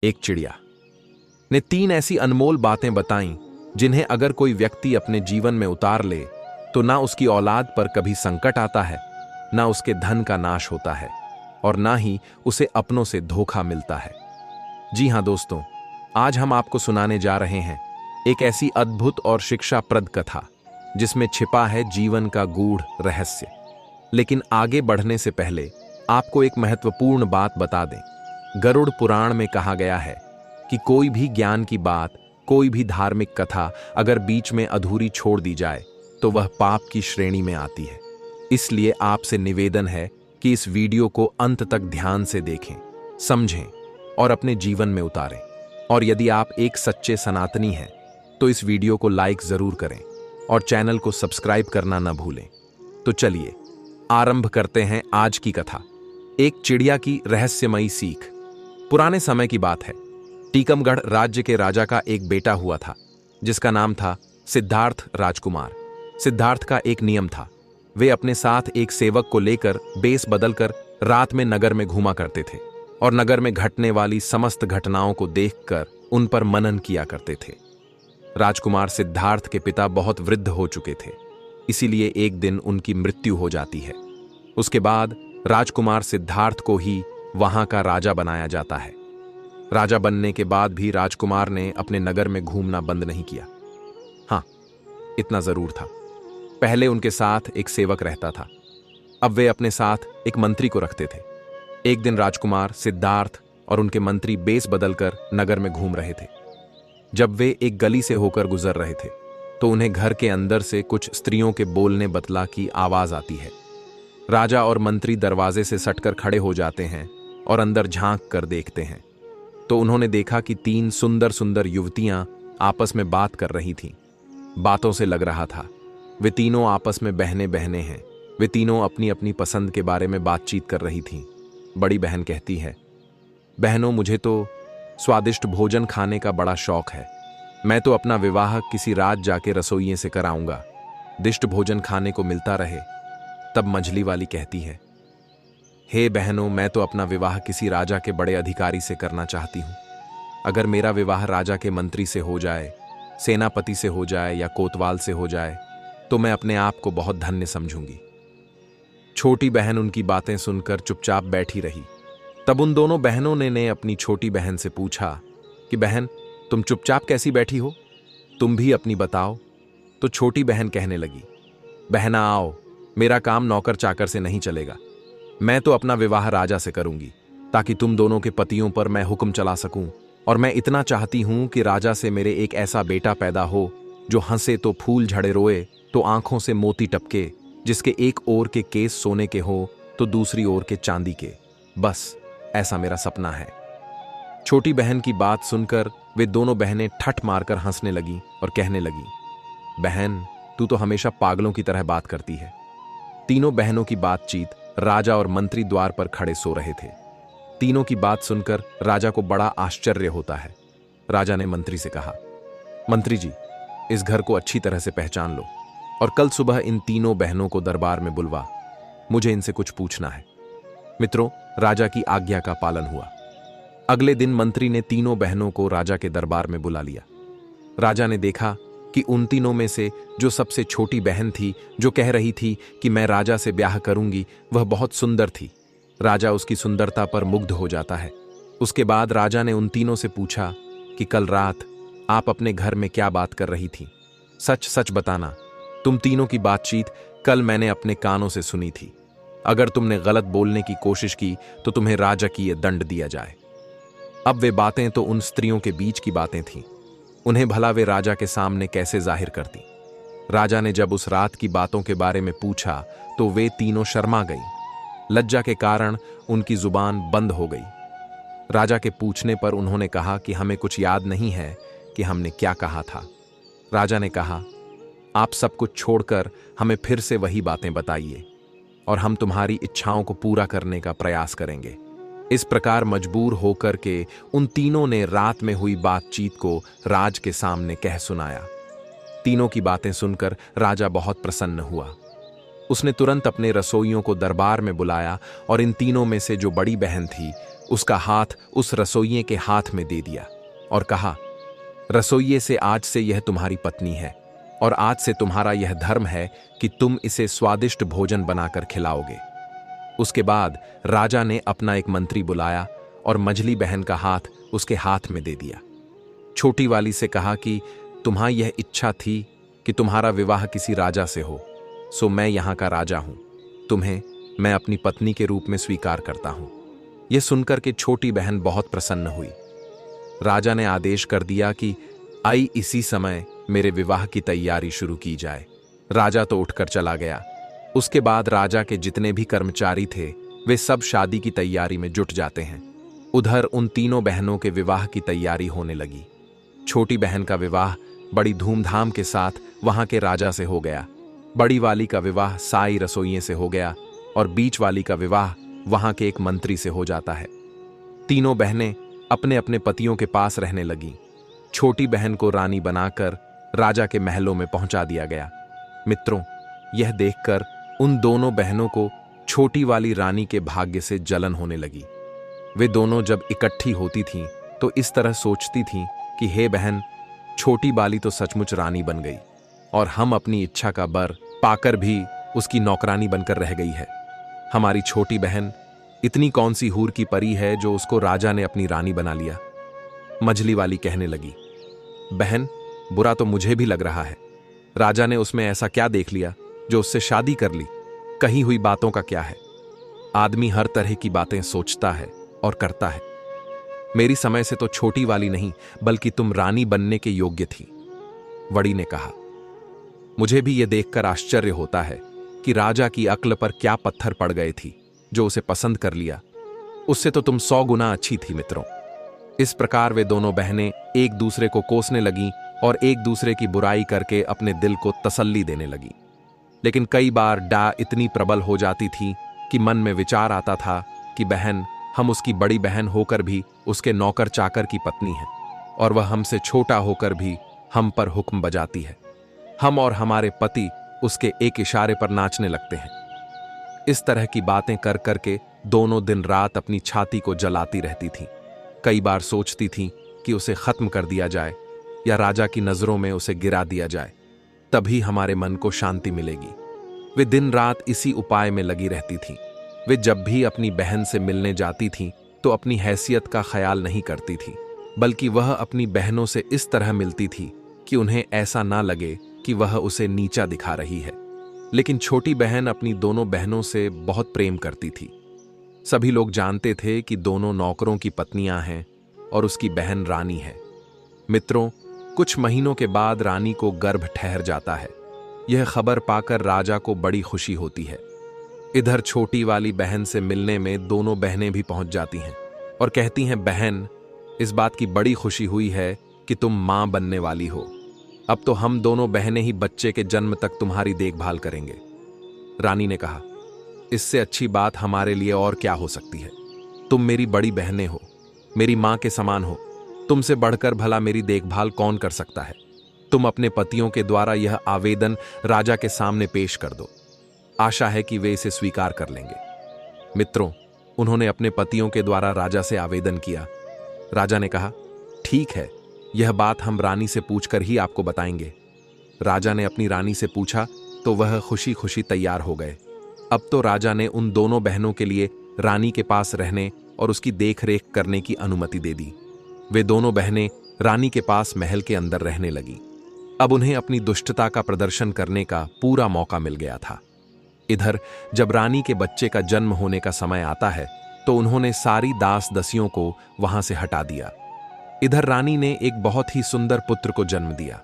एक चिड़िया ने 3 ऐसी अनमोल बातें बताईं जिन्हें अगर कोई व्यक्ति अपने जीवन में उतार ले तो ना उसकी औलाद पर कभी संकट आता है, ना उसके धन का नाश होता है और ना ही उसे अपनों से धोखा मिलता है। जी हां दोस्तों, आज हम आपको सुनाने जा रहे हैं एक ऐसी अद्भुत और शिक्षाप्रद कथा जिसमें छिपा है जीवन का गूढ़ रहस्य। लेकिन आगे बढ़ने से पहले आपको एक महत्वपूर्ण बात बता दें। गरुड़ पुराण में कहा गया है कि कोई भी ज्ञान की बात, कोई भी धार्मिक कथा अगर बीच में अधूरी छोड़ दी जाए तो वह पाप की श्रेणी में आती है। इसलिए आपसे निवेदन है कि इस वीडियो को अंत तक ध्यान से देखें, समझें और अपने जीवन में उतारें। और यदि आप एक सच्चे सनातनी हैं तो इस वीडियो को लाइक जरूर करें और चैनल को सब्सक्राइब करना न भूलें। तो चलिए आरंभ करते हैं आज की कथा। एक चिड़िया की रहस्यमयी सीख। पुराने समय की बात है। टीकमगढ़ राज्य के राजा का एक बेटा हुआ था जिसका नाम था सिद्धार्थ राजकुमार। सिद्धार्थ का एक नियम था, वे अपने साथ एक सेवक को लेकर बेस बदलकर रात में नगर में घूमा करते थे और नगर में घटने वाली समस्त घटनाओं को देखकर उन पर मनन किया करते थे। राजकुमार सिद्धार्थ के पिता बहुत वृद्ध हो चुके थे, इसीलिए एक दिन उनकी मृत्यु हो जाती है। उसके बाद राजकुमार सिद्धार्थ को ही वहां का राजा बनाया जाता है। राजा बनने के बाद भी राजकुमार ने अपने नगर में घूमना बंद नहीं किया। हां, इतना जरूर था, पहले उनके साथ एक सेवक रहता था, अब वे अपने साथ एक मंत्री को रखते थे। एक दिन राजकुमार सिद्धार्थ और उनके मंत्री बेस बदलकर नगर में घूम रहे थे। जब वे एक गली से होकर गुजर रहे थे तो उन्हें घर के अंदर से कुछ स्त्रियों के बोलने बतला की आवाज आती है। राजा और मंत्री दरवाजे से सटकर खड़े हो जाते हैं और अंदर झांक कर देखते हैं तो उन्होंने देखा कि 3 सुंदर सुंदर युवतियां आपस में बात कर रही थीं। बातों से लग रहा था वे तीनों आपस में बहने बहने हैं। वे तीनों अपनी अपनी पसंद के बारे में बातचीत कर रही थीं। बड़ी बहन कहती है, बहनों मुझे तो स्वादिष्ट भोजन खाने का बड़ा शौक है, मैं तो अपना विवाह किसी रात जाके रसोइये से कराऊंगा, दिष्ट भोजन खाने को मिलता रहे। तब मझली वाली कहती है, हे बहनों, मैं तो अपना विवाह किसी राजा के बड़े अधिकारी से करना चाहती हूं। अगर मेरा विवाह राजा के मंत्री से हो जाए, सेनापति से हो जाए या कोतवाल से हो जाए तो मैं अपने आप को बहुत धन्य समझूंगी। छोटी बहन उनकी बातें सुनकर चुपचाप बैठी रही। तब उन दोनों बहनों ने अपनी छोटी बहन से पूछा कि बहन, तुम चुपचाप कैसी बैठी हो, तुम भी अपनी बताओ। तो छोटी बहन कहने लगी, बहना आओ, मेरा काम नौकर चाकर से नहीं चलेगा, मैं तो अपना विवाह राजा से करूंगी ताकि तुम दोनों के पतियों पर मैं हुक्म चला सकूं। और मैं इतना चाहती हूं कि राजा से मेरे एक ऐसा बेटा पैदा हो जो हंसे तो फूल झड़े, रोए तो आंखों से मोती टपके, जिसके एक ओर के केस सोने के हो तो दूसरी ओर के चांदी के। बस ऐसा मेरा सपना है। छोटी बहन की बात सुनकर वे दोनों बहनें ठठ मारकर हंसने लगी और कहने लगी, बहन तू तो हमेशा पागलों की तरह बात करती है। तीनों बहनों की बातचीत राजा और मंत्री द्वार पर खड़े सो रहे थे। तीनों की बात सुनकर राजा को बड़ा आश्चर्य होता है। राजा ने मंत्री से कहा, मंत्री जी, इस घर को अच्छी तरह से पहचान लो और कल सुबह इन तीनों बहनों को दरबार में बुलवा, मुझे इनसे कुछ पूछना है। मित्रों, राजा की आज्ञा का पालन हुआ। अगले दिन मंत्री ने तीनों बहनों को राजा के दरबार में बुला लिया। राजा ने देखा कि उन तीनों में से जो सबसे छोटी बहन थी, जो कह रही थी कि मैं राजा से ब्याह करूंगी, वह बहुत सुंदर थी। राजा उसकी सुंदरता पर मुग्ध हो जाता है। उसके बाद राजा ने उन तीनों से पूछा कि कल रात आप अपने घर में क्या बात कर रही थी, सच सच बताना। तुम तीनों की बातचीत कल मैंने अपने कानों से सुनी थी। अगर तुमने गलत बोलने की कोशिश की तो तुम्हें राजकीय दंड दिया जाए। अब वे बातें तो उन स्त्रियों के बीच की बातें थीं, उन्हें भला वे राजा के सामने कैसे जाहिर करती। राजा ने जब उस रात की बातों के बारे में पूछा तो वे तीनों शर्मा गईं। लज्जा के कारण उनकी जुबान बंद हो गई। राजा के पूछने पर उन्होंने कहा कि हमें कुछ याद नहीं है कि हमने क्या कहा था। राजा ने कहा, आप सब कुछ छोड़कर हमें फिर से वही बातें बताइए और हम तुम्हारी इच्छाओं को पूरा करने का प्रयास करेंगे। इस प्रकार मजबूर होकर के उन तीनों ने रात में हुई बातचीत को राज के सामने कह सुनाया। तीनों की बातें सुनकर राजा बहुत प्रसन्न हुआ। उसने तुरंत अपने रसोइयों को दरबार में बुलाया और इन तीनों में से जो बड़ी बहन थी उसका हाथ उस रसोइये के हाथ में दे दिया और कहा, रसोइये से आज से यह तुम्हारी पत्नी है और आज से तुम्हारा यह धर्म है कि तुम इसे स्वादिष्ट भोजन बनाकर खिलाओगे। उसके बाद राजा ने अपना एक मंत्री बुलाया और मझली बहन का हाथ उसके हाथ में दे दिया। छोटी वाली से कहा कि तुम्हारी यह इच्छा थी कि तुम्हारा विवाह किसी राजा से हो, सो मैं यहाँ का राजा हूं, तुम्हें मैं अपनी पत्नी के रूप में स्वीकार करता हूं। यह सुनकर के छोटी बहन बहुत प्रसन्न हुई। राजा ने आदेश कर दिया कि आई इसी समय मेरे विवाह की तैयारी शुरू की जाए। राजा तो उठकर चला गया। उसके बाद राजा के जितने भी कर्मचारी थे वे सब शादी की तैयारी में जुट जाते हैं। उधर उन तीनों बहनों के विवाह की तैयारी होने लगी। छोटी बहन का विवाह बड़ी धूमधाम के साथ वहां के राजा से हो गया। बड़ी वाली का विवाह साई रसोइये से हो गया और बीच वाली का विवाह वहां के एक मंत्री से हो जाता है। तीनों बहनें अपने अपने पतियों के पास रहने लगीं। छोटी बहन को रानी बनाकर राजा के महलों में पहुंचा दिया गया। मित्रों, यह देखकर उन दोनों बहनों को छोटी वाली रानी के भाग्य से जलन होने लगी। वे दोनों जब इकट्ठी होती थीं तो इस तरह सोचती थीं कि हे बहन, छोटी वाली तो सचमुच रानी बन गई और हम अपनी इच्छा का बर पाकर भी उसकी नौकरानी बनकर रह गई है। हमारी छोटी बहन इतनी कौन सी हूर की परी है जो उसको राजा ने अपनी रानी बना लिया। मझली वाली कहने लगी, बहन, बुरा तो मुझे भी लग रहा है। राजा ने उसमें ऐसा क्या देख लिया जो उससे शादी कर ली? कही हुई बातों का क्या है? आदमी हर तरह की बातें सोचता है और करता है। मेरी समय से तो छोटी वाली नहीं बल्कि तुम रानी बनने के योग्य थी। बड़ी ने कहा, मुझे भी यह देखकर आश्चर्य होता है कि राजा की अक्ल पर क्या पत्थर पड़ गए थी जो उसे पसंद कर लिया। उससे तो तुम 100 गुना अच्छी थी। मित्रों, इस प्रकार वे दोनों बहनें एक दूसरे को कोसने लगीं और एक दूसरे की बुराई करके अपने दिल को तसल्ली देने लगी। लेकिन कई बार डा इतनी प्रबल हो जाती थी कि मन में विचार आता था कि बहन, हम उसकी बड़ी बहन होकर भी उसके नौकर चाकर की पत्नी हैं और वह हमसे छोटा होकर भी हम पर हुक्म बजाती है। हम और हमारे पति उसके एक इशारे पर नाचने लगते हैं। इस तरह की बातें कर करके दोनों दिन रात अपनी छाती को जलाती रहती थीं। कई बार सोचती थीं कि उसे खत्म कर दिया जाए या राजा की नजरों में उसे गिरा दिया जाए, तभी हमारे मन को शांति मिलेगी। वे दिन रात इसी उपाय में लगी रहती थीं। वे जब भी अपनी बहन से मिलने जाती थीं तो अपनी हैसियत का ख्याल नहीं करती थी, बल्कि वह अपनी बहनों से इस तरह मिलती थी कि उन्हें ऐसा ना लगे कि वह उसे नीचा दिखा रही है। लेकिन छोटी बहन अपनी दोनों बहनों से बहुत प्रेम करती थी। सभी लोग जानते थे कि दोनों नौकरों की पत्नियां हैं और उसकी बहन रानी है। मित्रों, कुछ महीनों के बाद रानी को गर्भ ठहर जाता है। यह खबर पाकर राजा को बड़ी खुशी होती है। इधर छोटी वाली बहन से मिलने में दोनों बहनें भी पहुंच जाती हैं और कहती हैं, बहन, इस बात की बड़ी खुशी हुई है कि तुम मां बनने वाली हो। अब तो हम दोनों बहनें ही बच्चे के जन्म तक तुम्हारी देखभाल करेंगे। रानी ने कहा, इससे अच्छी बात हमारे लिए और क्या हो सकती है। तुम मेरी बड़ी बहनें हो, मेरी मां के समान हो। तुमसे बढ़कर भला मेरी देखभाल कौन कर सकता है। तुम अपने पतियों के द्वारा यह आवेदन राजा के सामने पेश कर दो। आशा है कि वे इसे स्वीकार कर लेंगे। मित्रों, उन्होंने अपने पतियों के द्वारा राजा से आवेदन किया। राजा ने कहा, ठीक है, यह बात हम रानी से पूछकर ही आपको बताएंगे। राजा ने अपनी रानी से पूछा तो वह खुशी खुशी तैयार हो गए। अब तो राजा ने उन दोनों बहनों के लिए रानी के पास रहने और उसकी देखरेख करने की अनुमति दे दी। वे दोनों बहनें रानी के पास महल के अंदर रहने लगीं। अब उन्हें अपनी दुष्टता का प्रदर्शन करने का पूरा मौका मिल गया था। इधर जब रानी के बच्चे का जन्म होने का समय आता है तो उन्होंने सारी दास दसियों को वहां से हटा दिया। इधर रानी ने एक बहुत ही सुंदर पुत्र को जन्म दिया।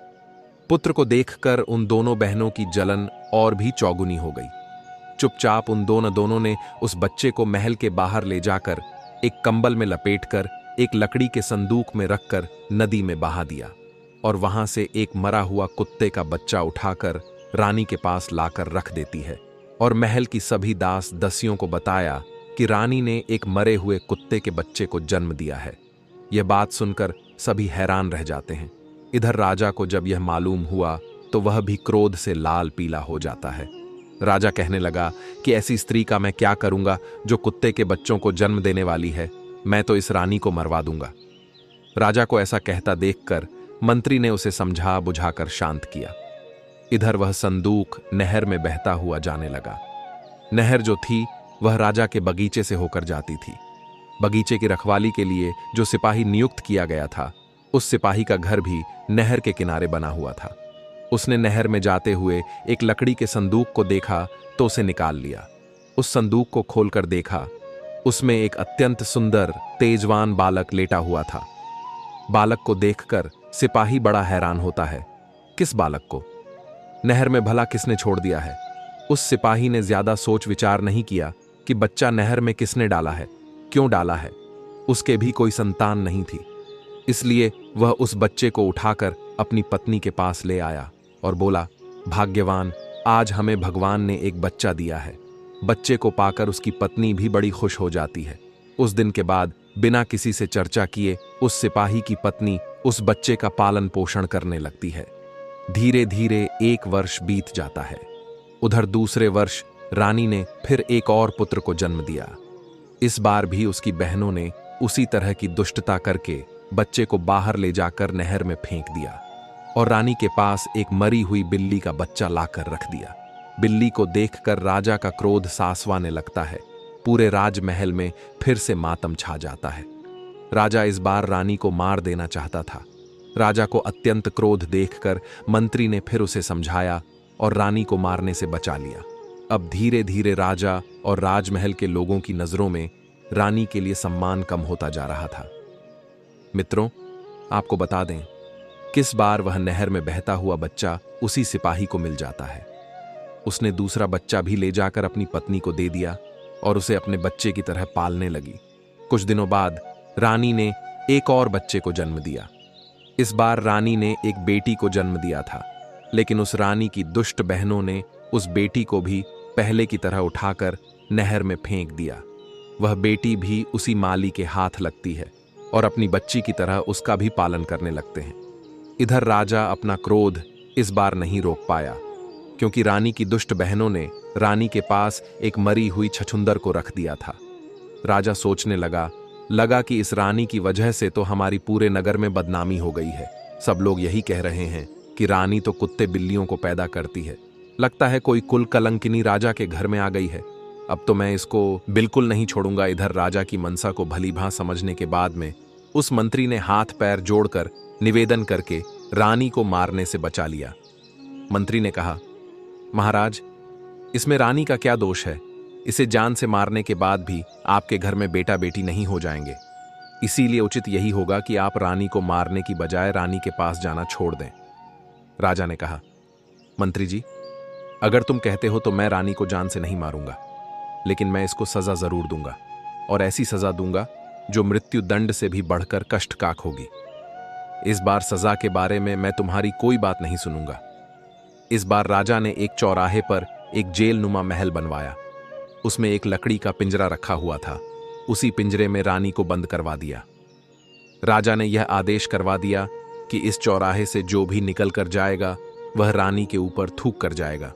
पुत्र को देखकर उन दोनों बहनों की जलन और भी चौगुनी हो गई। चुपचाप उन दोनों ने उस बच्चे को महल के बाहर ले जाकर एक कंबल में लपेटकर एक लकड़ी के संदूक में रखकर नदी में बहा दिया और वहां से एक मरा हुआ कुत्ते का बच्चा उठाकर रानी के पास लाकर रख देती है और महल की सभी दास दसियों को बताया कि रानी ने एक मरे हुए कुत्ते के बच्चे को जन्म दिया है। यह बात सुनकर सभी हैरान रह जाते हैं। इधर राजा को जब यह मालूम हुआ तो वह भी क्रोध से लाल पीला हो जाता है। राजा कहने लगा कि ऐसी स्त्री का मैं क्या करूंगा जो कुत्ते के बच्चों को जन्म देने वाली है मैं तो इस रानी को मरवा दूंगा। राजा को ऐसा कहता देखकर मंत्री ने उसे समझा बुझाकर शांत किया। इधर वह संदूक नहर में बहता हुआ जाने लगा। नहर जो थी वह राजा के बगीचे से होकर जाती थी। बगीचे की रखवाली के लिए जो सिपाही नियुक्त किया गया था, उस सिपाही का घर भी नहर के किनारे बना हुआ था। उसने नहर में जाते हुए एक लकड़ी के संदूक को देखा तो उसे निकाल लिया। उस संदूक को खोलकर देखा, उसमें एक अत्यंत सुंदर तेजवान बालक लेटा हुआ था। बालक को देखकर सिपाही बड़ा हैरान होता है। किस बालक को? नहर में भला किसने छोड़ दिया है? उस सिपाही ने ज्यादा सोच विचार नहीं किया कि बच्चा नहर में किसने डाला है, क्यों डाला है। उसके भी कोई संतान नहीं थी, इसलिए वह उस बच्चे को उठाकर अपनी पत्नी के पास ले आया और बोला, भाग्यवान, आज हमें भगवान ने एक बच्चा दिया है। बच्चे को पाकर उसकी पत्नी भी बड़ी खुश हो जाती है। उस दिन के बाद बिना किसी से चर्चा किए उस सिपाही की पत्नी उस बच्चे का पालन पोषण करने लगती है। धीरे धीरे 1 वर्ष बीत जाता है। उधर दूसरे वर्ष रानी ने फिर एक और पुत्र को जन्म दिया। इस बार भी उसकी बहनों ने उसी तरह की दुष्टता करके बच्चे को बाहर ले जाकर नहर में फेंक दिया और रानी के पास एक मरी हुई बिल्ली का बच्चा लाकर रख दिया। बिल्ली को देखकर राजा का क्रोध सासवाने लगता है। पूरे राजमहल में फिर से मातम छा जाता है। राजा इस बार रानी को मार देना चाहता था। राजा को अत्यंत क्रोध देखकर मंत्री ने फिर उसे समझाया और रानी को मारने से बचा लिया। अब धीरे धीरे राजा और राजमहल के लोगों की नजरों में रानी के लिए सम्मान कम होता जा रहा था। मित्रों, आपको बता दें, किस बार वह नहर में बहता हुआ बच्चा उसी सिपाही को मिल जाता है। उसने दूसरा बच्चा भी ले जाकर अपनी पत्नी को दे दिया और उसे अपने बच्चे की तरह पालने लगी। कुछ दिनों बाद रानी ने एक और बच्चे को जन्म दिया। इस बार रानी ने एक बेटी को जन्म दिया था, लेकिन उस रानी की दुष्ट बहनों ने उस बेटी को भी पहले की तरह उठाकर नहर में फेंक दिया। वह बेटी भी उसी माली के हाथ लगती है और अपनी बच्ची की तरह उसका भी पालन करने लगते हैं। इधर राजा अपना क्रोध इस बार नहीं रोक पाया, क्योंकि रानी की दुष्ट बहनों ने रानी के पास एक मरी हुई छछुंदर को रख दिया था। राजा सोचने लगा कि इस रानी की वजह से तो हमारी पूरे नगर में बदनामी हो गई है। सब लोग यही कह रहे हैं कि रानी तो कुत्ते बिल्लियों को पैदा करती है। लगता है कोई कुल कलंकिनी राजा के घर में आ गई है। अब तो मैं इसको बिल्कुल नहीं छोड़ूंगा। इधर राजा की मनसा को भली भांति समझने के बाद में उस मंत्री ने हाथ पैर जोड़कर निवेदन करके रानी को मारने से बचा लिया। मंत्री ने कहा, महाराज, इसमें रानी का क्या दोष है? इसे जान से मारने के बाद भी आपके घर में बेटा बेटी नहीं हो जाएंगे। इसीलिए उचित यही होगा कि आप रानी को मारने की बजाय रानी के पास जाना छोड़ दें। राजा ने कहा, मंत्री जी, अगर तुम कहते हो तो मैं रानी को जान से नहीं मारूंगा, लेकिन मैं इसको सजा जरूर दूंगा, और ऐसी सजा दूंगा जो मृत्यु दंड से भी बढ़कर कष्टकाक होगी। इस बार सजा के बारे में मैं तुम्हारी कोई बात नहीं सुनूंगा। इस बार राजा ने एक चौराहे पर एक जेल नुमा महल बनवाया। उसमें एक लकड़ी का पिंजरा रखा हुआ था। उसी पिंजरे में रानी को बंद करवा दिया। राजा ने यह आदेश करवा दिया कि इस चौराहे से जो भी निकल कर जाएगा वह रानी के ऊपर थूक कर जाएगा,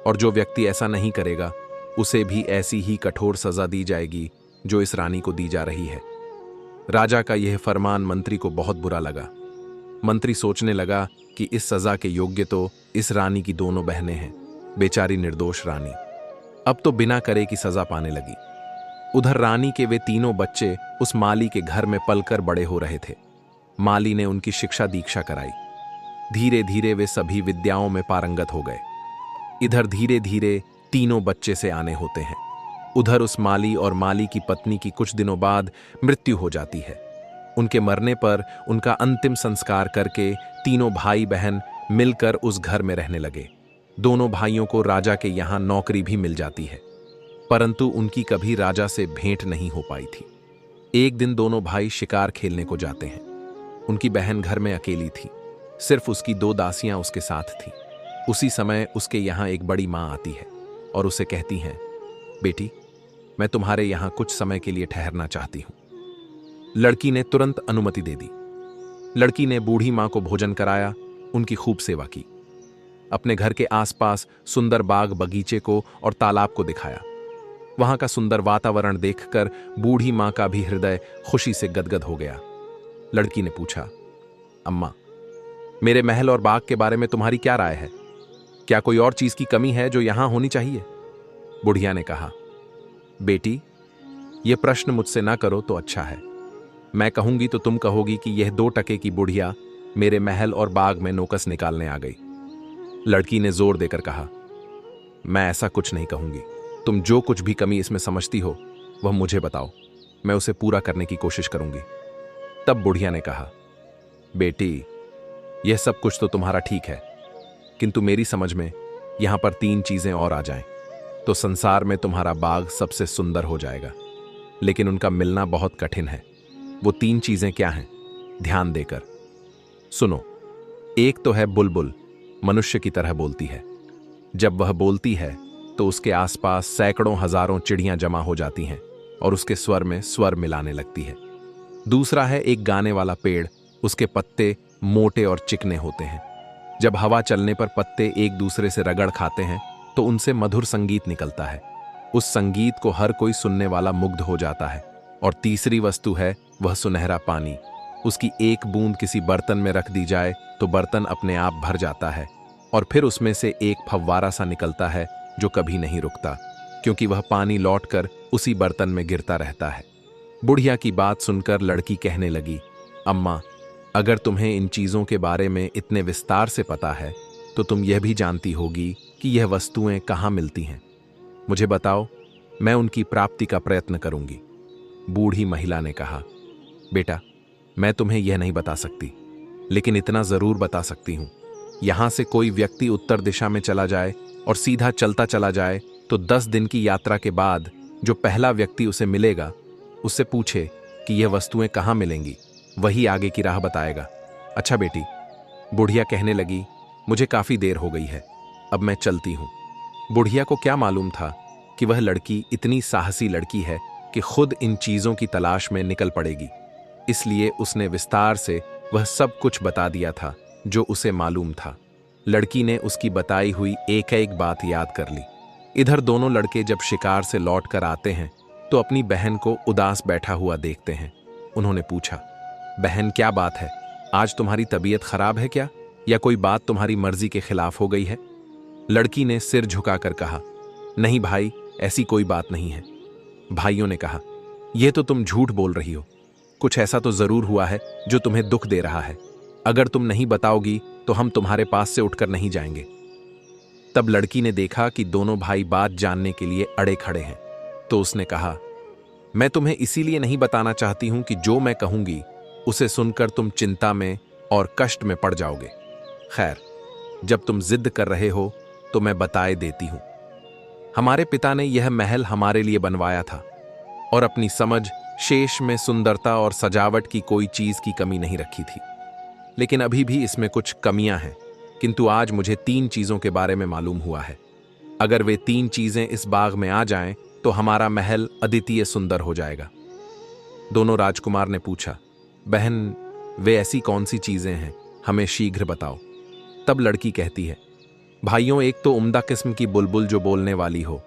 और जो व्यक्ति ऐसा नहीं करेगा उसे भी ऐसी ही कठोर सजा दी जाएगी जो इस रानी को दी जा रही है। राजा का यह फरमान मंत्री को बहुत बुरा लगा। मंत्री सोचने लगा कि इस सजा के योग्य तो इस रानी की दोनों बहनें हैं। बेचारी निर्दोष रानी अब तो बिना करे की सजा पाने लगी। उधर रानी के वे तीनों बच्चे उस माली के घर में पलकर बड़े हो रहे थे। माली ने उनकी शिक्षा दीक्षा कराई। धीरे धीरे वे सभी विद्याओं में पारंगत हो गए। इधर धीरे धीरे तीनों बच्चे से आने होते हैं। उधर उस माली और माली की पत्नी की कुछ दिनों बाद मृत्यु हो जाती है। उनके मरने पर उनका अंतिम संस्कार करके तीनों भाई बहन मिलकर उस घर में रहने लगे। दोनों भाइयों को राजा के यहाँ नौकरी भी मिल जाती है, परंतु उनकी कभी राजा से भेंट नहीं हो पाई थी। एक दिन दोनों भाई शिकार खेलने को जाते हैं। उनकी बहन घर में अकेली थी, सिर्फ उसकी 2 दासियां उसके साथ थीं। उसी समय उसके यहाँ एक बड़ी माँ आती है और उसे कहती हैं, बेटी, मैं तुम्हारे यहाँ कुछ समय के लिए ठहरना चाहती हूँ। लड़की ने तुरंत अनुमति दे दी। लड़की ने बूढ़ी माँ को भोजन कराया, उनकी खूब सेवा की। अपने घर के आसपास सुंदर बाग बगीचे को और तालाब को दिखाया। वहां का सुंदर वातावरण देखकर बूढ़ी मां का भी हृदय खुशी से गदगद हो गया। लड़की ने पूछा, अम्मा, मेरे महल और बाग के बारे में तुम्हारी क्या राय है? क्या कोई और चीज की कमी है जो यहां होनी चाहिए? बुढ़िया ने कहा, बेटी, यह प्रश्न मुझसे ना करो तो अच्छा है। मैं कहूंगी तो तुम कहोगी कि यह 2 टके की बुढ़िया मेरे महल और बाग में नोकस निकालने आ गई। लड़की ने जोर देकर कहा, मैं ऐसा कुछ नहीं कहूंगी। तुम जो कुछ भी कमी इसमें समझती हो वह मुझे बताओ, मैं उसे पूरा करने की कोशिश करूंगी। तब बुढ़िया ने कहा, बेटी, यह सब कुछ तो तुम्हारा ठीक है, किंतु मेरी समझ में यहां पर 3 चीजें और आ जाएं तो संसार में तुम्हारा बाग सबसे सुंदर हो जाएगा। लेकिन उनका मिलना बहुत कठिन है। वो 3 चीजें क्या हैं? ध्यान देकर सुनो। एक तो है बुलबुल, मनुष्य की तरह बोलती है। जब वह बोलती है तो उसके आसपास सैकड़ों हजारों चिड़ियां जमा हो जाती हैं और उसके स्वर में स्वर मिलाने लगती है। दूसरा है एक गाने वाला पेड़। उसके पत्ते मोटे और चिकने होते हैं। जब हवा चलने पर पत्ते एक दूसरे से रगड़ खाते हैं तो उनसे मधुर संगीत निकलता है। उस संगीत को हर कोई सुनने वाला मुग्ध हो जाता है। और तीसरी वस्तु है वह सुनहरा पानी। उसकी एक बूंद किसी बर्तन में रख दी जाए तो बर्तन अपने आप भर जाता है और फिर उसमें से एक फव्वारा सा निकलता है जो कभी नहीं रुकता, क्योंकि वह पानी लौटकर उसी बर्तन में गिरता रहता है। बुढ़िया की बात सुनकर लड़की कहने लगी, अम्मा, अगर तुम्हें इन चीजों के बारे में इतने विस्तार से पता है तो तुम यह भी जानती होगी कि यह वस्तुएं कहाँ मिलती हैं। मुझे बताओ, मैं उनकी प्राप्ति का प्रयत्न करूंगी। बूढ़ी महिला ने कहा, बेटा, मैं तुम्हें यह नहीं बता सकती, लेकिन इतना जरूर बता सकती हूं। यहां से कोई व्यक्ति उत्तर दिशा में चला जाए और सीधा चलता चला जाए तो 10 दिन की यात्रा के बाद जो पहला व्यक्ति उसे मिलेगा उससे पूछे कि यह वस्तुएं कहाँ मिलेंगी, वही आगे की राह बताएगा। अच्छा बेटी, बुढ़िया कहने लगी, मुझे काफी देर हो गई है, अब मैं चलती हूं। बुढ़िया को क्या मालूम था कि वह लड़की इतनी साहसी लड़की है कि खुद इन चीजों की तलाश में निकल पड़ेगी। इसलिए उसने विस्तार से वह सब कुछ बता दिया था जो उसे मालूम था। लड़की ने उसकी बताई हुई एक एक बात याद कर ली। इधर दोनों लड़के जब शिकार से लौट कर आते हैं तो अपनी बहन को उदास बैठा हुआ देखते हैं। उन्होंने पूछा, बहन, क्या बात है? आज तुम्हारी तबीयत खराब है क्या, या कोई बात तुम्हारी मर्जी के खिलाफ हो गई है? लड़की ने सिर झुकाकर कहा, नहीं भाई, ऐसी कोई बात नहीं है। भाइयों ने कहा, यह तो तुम झूठ बोल रही हो। कुछ ऐसा तो जरूर हुआ है जो तुम्हें दुख दे रहा है। अगर तुम नहीं बताओगी तो हम तुम्हारे पास से उठकर नहीं जाएंगे। तब लड़की ने देखा कि दोनों भाई बात जानने के लिए अड़े खड़े हैं, तो उसने कहा, मैं तुम्हें इसीलिए नहीं बताना चाहती हूं कि जो मैं कहूंगी उसे सुनकर तुम चिंता में और कष्ट में पड़ जाओगे। खैर, जब तुम जिद कर रहे हो तो मैं बताए देती हूं। हमारे पिता ने यह महल हमारे लिए बनवाया था और अपनी समझ शेष में सुंदरता और सजावट की कोई चीज की कमी नहीं रखी थी। लेकिन अभी भी इसमें कुछ कमियां हैं, किंतु आज मुझे 3 चीजों के बारे में मालूम हुआ है। अगर वे 3 चीजें इस बाग में आ जाएं तो हमारा महल अद्वितीय सुंदर हो जाएगा। दोनों राजकुमार ने पूछा, बहन, वे ऐसी कौन सी चीजें हैं, हमें शीघ्र बताओ। तब लड़की कहती है, भाइयों, एक तो उम्दा किस्म की बुलबुल जो बोलने वाली हो,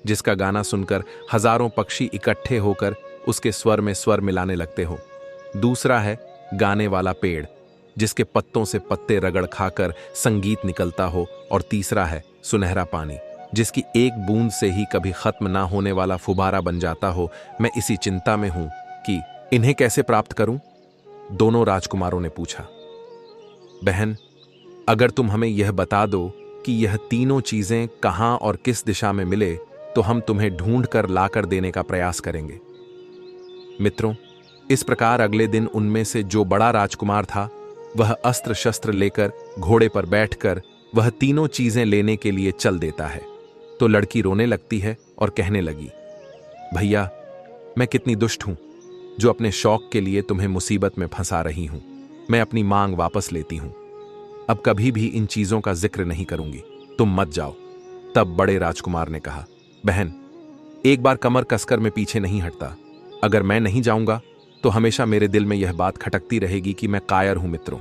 जिसका गाना सुनकर हजारों पक्षी इकट्ठे होकर उसके स्वर में स्वर मिलाने लगते हो। दूसरा है गाने वाला पेड़, जिसके पत्तों से पत्ते रगड़ खाकर संगीत निकलता हो। और तीसरा है सुनहरा पानी, जिसकी एक बूंद से ही कभी खत्म ना होने वाला फुबारा बन जाता हो। मैं इसी चिंता में हूं कि इन्हें कैसे प्राप्त करूं। दोनों राजकुमारों ने पूछा, बहन, अगर तुम हमें यह बता दो कि यह तीनों चीजें कहां और किस दिशा में मिले तो हम तुम्हें ढूंढ कर लाकर देने का प्रयास करेंगे। मित्रों, इस प्रकार अगले दिन उनमें से जो बड़ा राजकुमार था वह अस्त्र शस्त्र लेकर घोड़े पर बैठकर वह तीनों चीजें लेने के लिए चल देता है। तो लड़की रोने लगती है और कहने लगी, भैया, मैं कितनी दुष्ट हूं जो अपने शौक के लिए तुम्हें मुसीबत में फंसा रही हूं। मैं अपनी मांग वापस लेती हूं। अब कभी भी इन चीजों का जिक्र नहीं करूंगी। तुम मत जाओ। तब बड़े राजकुमार ने कहा, बहन, एक बार कमर कसकर मैं पीछे नहीं हटता। अगर मैं नहीं जाऊंगा तो हमेशा मेरे दिल में यह बात खटकती रहेगी कि मैं कायर हूं। मित्रों,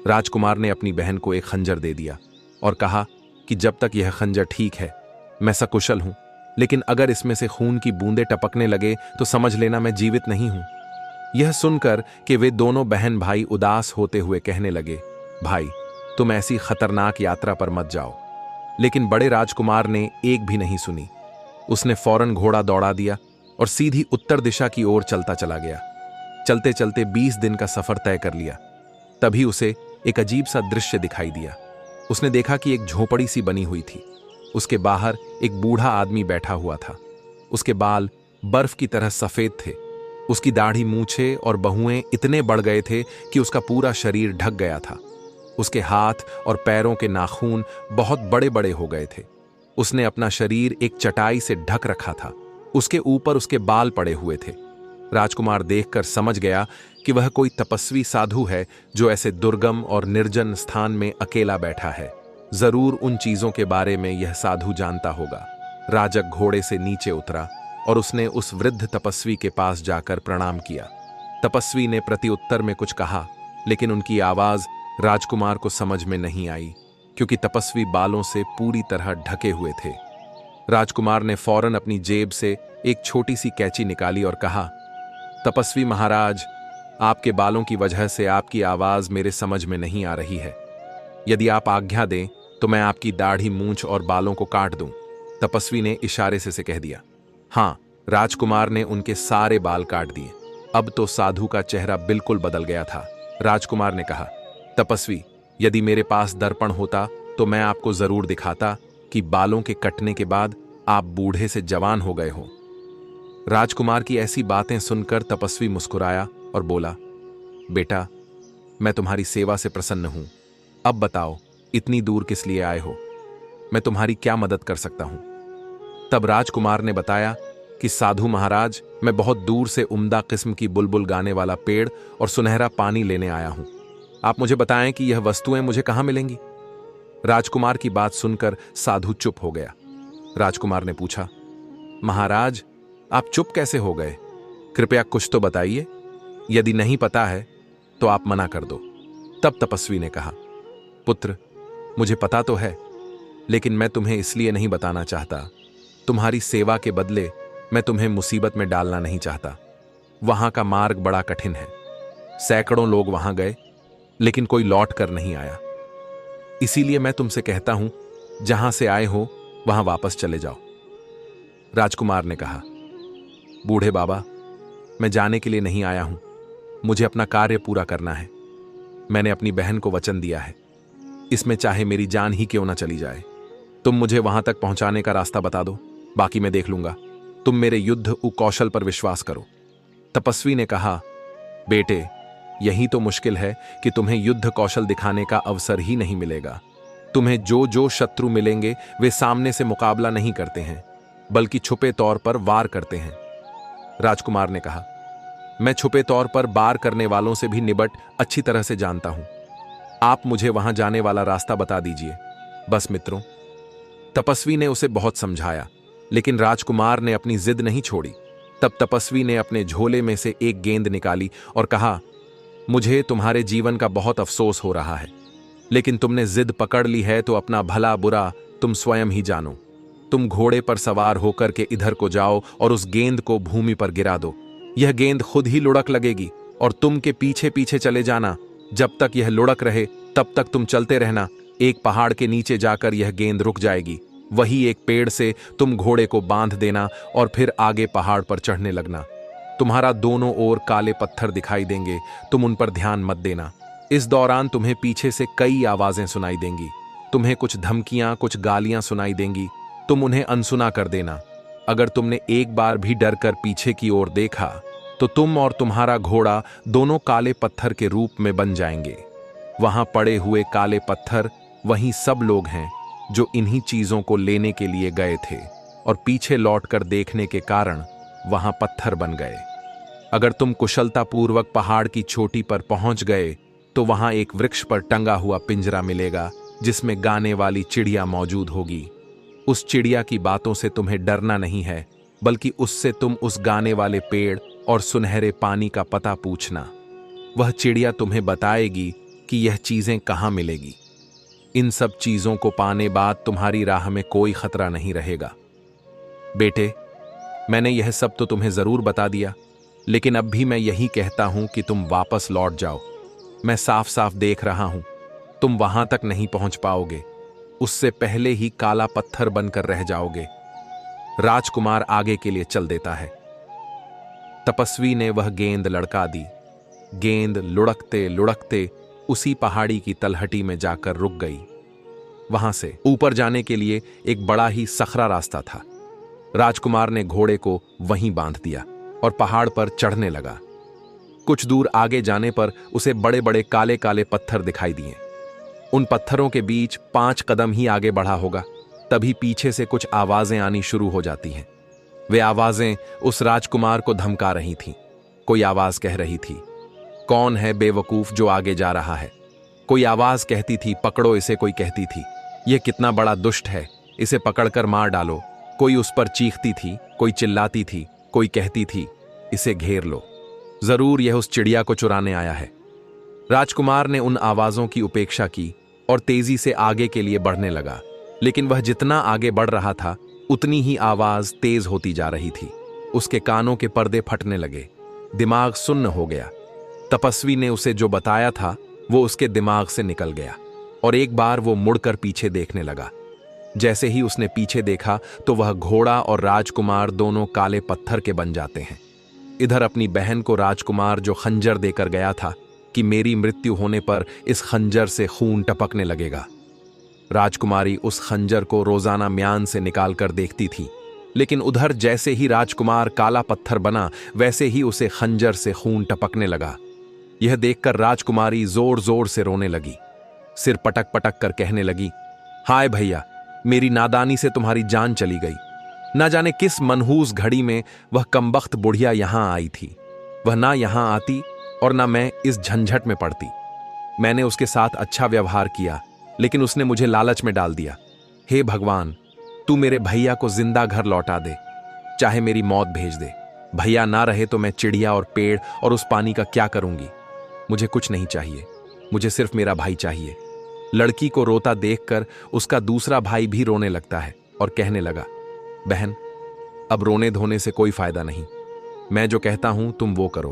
राजकुमार ने अपनी बहन को एक खंजर दे दिया और कहा कि जब तक यह खंजर ठीक है, मैं सकुशल हूं, लेकिन अगर इसमें से खून की बूंदें टपकने लगे तो समझ लेना मैं जीवित नहीं हूं। यह सुनकर कि वे दोनों बहन भाई उदास होते हुए कहने लगे, भाई तुम ऐसी खतरनाक यात्रा पर मत जाओ। लेकिन बड़े राजकुमार ने एक भी नहीं सुनी। उसने फौरन घोड़ा दौड़ा दिया और सीधी उत्तर दिशा की ओर चलता चला गया। चलते चलते 20 दिन का सफर तय कर लिया। तभी उसे एक अजीब सा दृश्य दिखाई दिया। उसने देखा कि एक झोपड़ी सी बनी हुई थी। उसके बाहर एक बूढ़ा आदमी बैठा हुआ था। उसके बाल बर्फ की तरह सफेद थे। उसकी दाढ़ी, मूछें और बहुएं इतने बढ़ गए थे कि उसका पूरा शरीर ढक गया था। उसके हाथ और पैरों के नाखून बहुत बड़े बड़े हो गए थे। उसने अपना शरीर एक चटाई से ढक रखा था। उसके ऊपर उसके बाल पड़े हुए थे। राजकुमार देखकर समझ गया कि वह कोई तपस्वी साधु है जो ऐसे दुर्गम और निर्जन स्थान में अकेला बैठा है। जरूर उन चीजों के बारे में यह साधु जानता होगा। राजक घोड़े से नीचे उतरा और उसने उस वृद्ध तपस्वी के पास जाकर प्रणाम किया। तपस्वी ने प्रत्युत्तर में कुछ कहा, लेकिन उनकी आवाज राजकुमार को समझ में नहीं आई, क्योंकि तपस्वी बालों से पूरी तरह ढके हुए थे। राजकुमार ने फौरन अपनी जेब से एक छोटी सी कैंची निकाली और कहा, तपस्वी महाराज, आपके बालों की वजह से आपकी आवाज मेरे समझ में नहीं आ रही है। यदि आप आज्ञा दें तो मैं आपकी दाढ़ी, मूंछ और बालों को काट दूं। तपस्वी ने इशारे से कह दिया। हाँ, राजकुमार ने उनके सारे बाल काट दिए। अब तो साधु का चेहरा बिल्कुल बदल गया था। राजकुमार ने कहा, तपस्वी, यदि मेरे पास दर्पण होता तो मैं आपको जरूर दिखाता कि बालों के कटने के बाद आप बूढ़े से जवान हो गए हो। राजकुमार की ऐसी बातें सुनकर तपस्वी मुस्कुराया और बोला, बेटा, मैं तुम्हारी सेवा से प्रसन्न हूं। अब बताओ, इतनी दूर किस लिए आए हो? मैं तुम्हारी क्या मदद कर सकता हूं? तब राजकुमार ने बताया कि साधु महाराज, मैं बहुत दूर से उम्दा किस्म की बुलबुल गाने वाला पेड़ और सुनहरा पानी लेने आया हूं। आप मुझे बताएं कि यह वस्तुएं मुझे कहां मिलेंगी? राजकुमार की बात सुनकर साधु चुप हो गया। राजकुमार ने पूछा, महाराज, आप चुप कैसे हो गए? कृपया कुछ तो बताइए। यदि नहीं पता है तो आप मना कर दो। तब तपस्वी ने कहा, पुत्र, मुझे पता तो है, लेकिन मैं तुम्हें इसलिए नहीं बताना चाहता। तुम्हारी सेवा के बदले मैं तुम्हें मुसीबत में डालना नहीं चाहता। वहां का मार्ग बड़ा कठिन है। सैकड़ों लोग वहां गए, लेकिन कोई लौट कर नहीं आया। इसीलिए मैं तुमसे कहता हूं, जहां से आए हो वहां वापस चले जाओ। राजकुमार ने कहा, बूढ़े बाबा, मैं जाने के लिए नहीं आया हूं। मुझे अपना कार्य पूरा करना है। मैंने अपनी बहन को वचन दिया है। इसमें चाहे मेरी जान ही क्यों ना चली जाए। तुम मुझे वहां तक पहुंचाने का रास्ता बता दो, बाकी मैं देख लूंगा। तुम मेरे युद्ध कौशल पर विश्वास करो। तपस्वी ने कहा, बेटे, यही तो मुश्किल है कि तुम्हें युद्ध कौशल दिखाने का अवसर ही नहीं मिलेगा। तुम्हें जो जो शत्रु मिलेंगे वे सामने से मुकाबला नहीं करते हैं, बल्कि छुपे तौर पर वार करते हैं। राजकुमार ने कहा, मैं छुपे तौर पर वार करने वालों से भी निबट अच्छी तरह से जानता हूं। आप मुझे वहां जाने वाला रास्ता बता दीजिए, बस मित्रों। तपस्वी ने उसे बहुत समझाया, लेकिन राजकुमार ने अपनी जिद नहीं छोड़ी। तब तपस्वी ने अपने झोले में से एक गेंद निकाली और कहा, मुझे तुम्हारे जीवन का बहुत अफसोस हो रहा है, लेकिन तुमने जिद पकड़ ली है तो अपना भला बुरा तुम स्वयं ही जानो। तुम घोड़े पर सवार होकर के इधर को जाओ और उस गेंद को भूमि पर गिरा दो। यह गेंद खुद ही लुढ़क लगेगी और तुम के पीछे पीछे चले जाना। जब तक यह लुढ़क रहे तब तक तुम चलते रहना। एक पहाड़ के नीचे जाकर यह गेंद रुक जाएगी। वही एक पेड़ से तुम घोड़े को बांध देना और फिर आगे पहाड़ पर चढ़ने लगना। तुम्हारा दोनों ओर काले पत्थर दिखाई देंगे, तुम उन पर ध्यान मत देना। इस दौरान तुम्हें पीछे से कई आवाजें सुनाई देंगी। तुम्हें कुछ धमकियां, कुछ गालियां सुनाई देंगी। तुम उन्हें अनसुना कर देना। अगर तुमने एक बार भी डर कर पीछे की ओर देखा तो तुम और तुम्हारा घोड़ा दोनों काले पत्थर के रूप में बन जाएंगे। वहां पड़े हुए काले पत्थर वही सब लोग हैं जो इन्हीं चीजों को लेने के लिए गए थे और पीछे लौटकर देखने के कारण वहां पत्थर बन गए। अगर तुम कुशलतापूर्वक पहाड़ की चोटी पर पहुंच गए तो वहां एक वृक्ष पर टंगा हुआ पिंजरा मिलेगा जिसमें गाने वाली चिड़िया मौजूद होगी। उस चिड़िया की बातों से तुम्हें डरना नहीं है, बल्कि उससे तुम उस गाने वाले पेड़ और सुनहरे पानी का पता पूछना। वह चिड़िया तुम्हें बताएगी कि यह चीजें कहां मिलेगी। इन सब चीजों को पाने बाद तुम्हारी राह में कोई खतरा नहीं रहेगा। बेटे, मैंने यह सब तो तुम्हें जरूर बता दिया, लेकिन अब भी मैं यही कहता हूं कि तुम वापस लौट जाओ। मैं साफ साफ देख रहा हूं, तुम वहां तक नहीं पहुंच पाओगे, उससे पहले ही काला पत्थर बनकर रह जाओगे। राजकुमार आगे के लिए चल देता है। तपस्वी ने वह गेंद लड़का दी। गेंद लुढ़कते लुढ़कते उसी पहाड़ी की तलहटी में जाकर रुक गई। वहां से ऊपर जाने के लिए एक बड़ा ही सखरा रास्ता था। राजकुमार ने घोड़े को वहीं बांध दिया और पहाड़ पर चढ़ने लगा। कुछ दूर आगे जाने पर उसे बड़े बड़े काले काले पत्थर दिखाई दिए। उन पत्थरों के बीच 5 कदम ही आगे बढ़ा होगा, तभी पीछे से कुछ आवाजें आनी शुरू हो जाती हैं। वे आवाजें उस राजकुमार को धमका रही थीं। कोई आवाज कह रही थी, कौन है बेवकूफ जो आगे जा रहा है। कोई आवाज कहती थी, पकड़ो इसे। कोई कहती थी, यह कितना बड़ा दुष्ट है, इसे पकड़कर मार डालो। कोई उस पर चीखती थी, कोई चिल्लाती थी, कोई कहती थी, इसे घेर लो, जरूर यह उस चिड़िया को चुराने आया है। राजकुमार ने उन आवाजों की उपेक्षा की और तेजी से आगे के लिए बढ़ने लगा, लेकिन वह जितना आगे बढ़ रहा था उतनी ही आवाज तेज होती जा रही थी। उसके कानों के पर्दे फटने लगे, दिमाग सुन्न हो गया। तपस्वी ने उसे जो बताया था वो उसके दिमाग से निकल गया और एक बार वो मुड़कर पीछे देखने लगा। जैसे ही उसने पीछे देखा तो वह घोड़ा और राजकुमार दोनों काले पत्थर के बन जाते हैं। इधर अपनी बहन को राजकुमार जो खंजर देकर गया था कि मेरी मृत्यु होने पर इस खंजर से खून टपकने लगेगा। राजकुमारी उस खंजर को रोजाना म्यान से निकालकर देखती थी, लेकिन उधर जैसे ही राजकुमार काला पत्थर बना वैसे ही उसे खंजर से खून टपकने लगा। यह देखकर राजकुमारी जोर जोर से रोने लगी, सिर पटक पटक कर कहने लगी, हाय भैया, मेरी नादानी से तुम्हारी जान चली गई। ना जाने किस मनहूस घड़ी में वह कमबख्त बुढ़िया यहां आई थी। वह ना यहां आती और ना मैं इस झंझट में पड़ती। मैंने उसके साथ अच्छा व्यवहार किया, लेकिन उसने मुझे लालच में डाल दिया। हे भगवान, तू मेरे भैया को जिंदा घर लौटा दे, चाहे मेरी मौत भेज दे। भैया ना रहे तो मैं चिड़िया और पेड़ और उस पानी का क्या करूंगी। मुझे कुछ नहीं चाहिए, मुझे सिर्फ मेरा भाई चाहिए। लड़की को रोता देखकर उसका दूसरा भाई भी रोने लगता है और कहने लगा, बहन, अब रोने धोने से कोई फायदा नहीं। मैं जो कहता हूं तुम वो करो।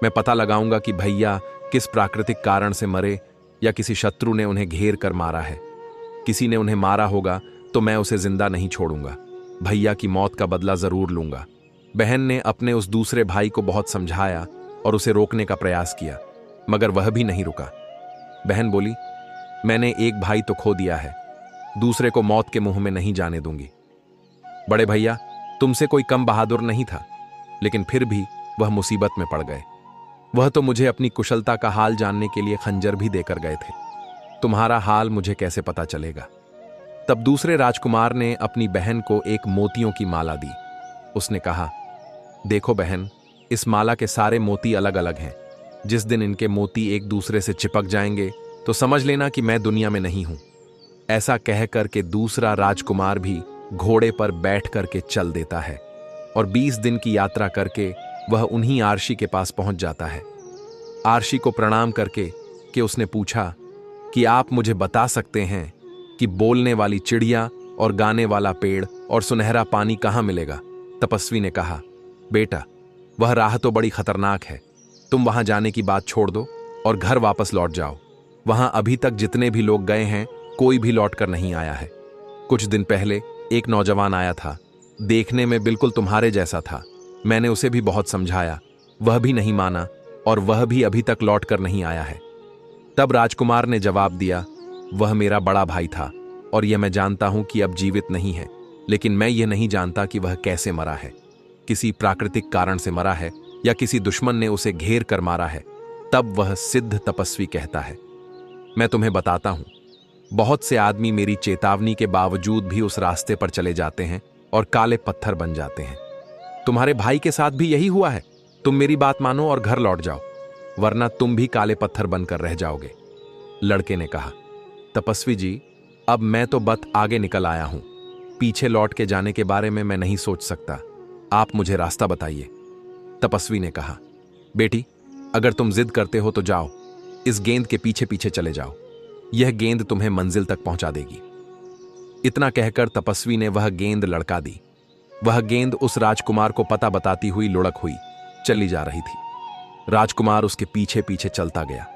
मैं पता लगाऊंगा कि भैया किस प्राकृतिक कारण से मरे या किसी शत्रु ने उन्हें घेर कर मारा है। किसी ने उन्हें मारा होगा तो मैं उसे जिंदा नहीं छोड़ूंगा। भैया की मौत का बदला जरूर लूंगा। बहन ने अपने उस दूसरे भाई को बहुत समझाया और उसे रोकने का प्रयास किया, मगर वह भी नहीं रुका। बहन बोली, मैंने एक भाई तो खो दिया है, दूसरे को मौत के मुंह में नहीं जाने दूंगी। बड़े भैया, तुमसे कोई कम बहादुर नहीं था, लेकिन फिर भी वह मुसीबत में पड़ गए। वह तो मुझे अपनी कुशलता का हाल जानने के लिए खंजर भी देकर गए थे। तुम्हारा हाल मुझे कैसे पता चलेगा। तब दूसरे राजकुमार ने अपनी बहन को एक मोतियों की माला दी। उसने कहा, देखो बहन, इस माला के सारे मोती अलग अलग हैं। जिस दिन इनके मोती एक दूसरे से चिपक जाएंगे तो समझ लेना कि मैं दुनिया में नहीं हूं। ऐसा कह करके दूसरा राजकुमार भी घोड़े पर बैठ करके चल देता है और 20 दिन की यात्रा करके वह उन्हीं आरशी के पास पहुंच जाता है। आरशी को प्रणाम करके कि उसने पूछा कि आप मुझे बता सकते हैं कि बोलने वाली चिड़िया और गाने वाला पेड़ और सुनहरा पानी कहां मिलेगा। तपस्वी ने कहा, बेटा, वह राह तो बड़ी खतरनाक है। तुम वहां जाने की बात छोड़ दो और घर वापस लौट जाओ। वहां अभी तक जितने भी लोग गए हैं कोई भी लौट कर नहीं आया है। कुछ दिन पहले एक नौजवान आया था, देखने में बिल्कुल तुम्हारे जैसा था। मैंने उसे भी बहुत समझाया, वह भी नहीं माना और वह भी अभी तक लौट कर नहीं आया है। तब राजकुमार ने जवाब दिया, वह मेरा बड़ा भाई था और यह मैं जानता हूं कि अब जीवित नहीं है, लेकिन मैं यह नहीं जानता कि वह कैसे मरा है। किसी प्राकृतिक कारण से मरा है या किसी दुश्मन ने उसे घेर कर मारा है। तब वह सिद्ध तपस्वी कहता है, मैं तुम्हें बताता हूं, बहुत से आदमी मेरी चेतावनी के बावजूद भी उस रास्ते पर चले जाते हैं और काले पत्थर बन जाते हैं। तुम्हारे भाई के साथ भी यही हुआ है। तुम मेरी बात मानो और घर लौट जाओ, वरना तुम भी काले पत्थर बनकर रह जाओगे। लड़के ने कहा, तपस्वी जी, अब मैं तो बत आगे निकल आया हूं, पीछे लौट के जाने के बारे में मैं नहीं सोच सकता। आप मुझे रास्ता बताइए। तपस्वी ने कहा, बेटी, अगर तुम जिद करते हो तो जाओ, इस गेंद के पीछे पीछे चले जाओ। यह गेंद तुम्हें मंजिल तक पहुंचा देगी। इतना कहकर तपस्वी ने वह गेंद लड़का दी। वह गेंद उस राजकुमार को पता बताती हुई लुढ़क हुई चली जा रही थी। राजकुमार उसके पीछे पीछे चलता गया।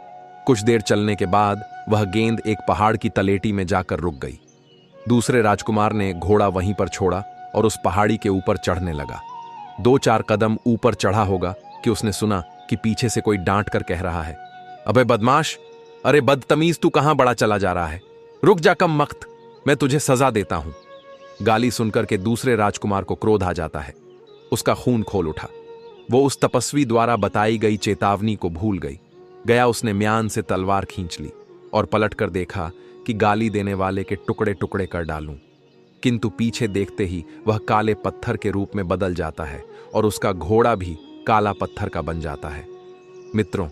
कुछ देर चलने के बाद वह गेंद एक पहाड़ की तलेटी में जाकर रुक गई। दूसरे राजकुमार ने घोड़ा वहीं पर छोड़ा और उस पहाड़ी के ऊपर चढ़ने लगा। 2-4 कदम ऊपर चढ़ा होगा कि उसने सुना कि पीछे से कोई डांट कर कह रहा है, अबे बदमाश, अरे बदतमीज, तू कहां बड़ा चला जा रहा है? रुक जा कम मख्त, मैं तुझे सजा देता हूं। गाली सुनकर के दूसरे राजकुमार को क्रोध आ जाता है। उसका खून खोल उठा। वो उस तपस्वी द्वारा बताई गई चेतावनी को भूल गया उसने म्यान से तलवार खींच ली और पलटकर देखा कि गाली देने वाले के टुकड़े टुकड़े कर डालूं। किंतु पीछे देखते ही वह काले पत्थर के रूप में बदल जाता है और उसका घोड़ा भी काला पत्थर का बन जाता है। मित्रों,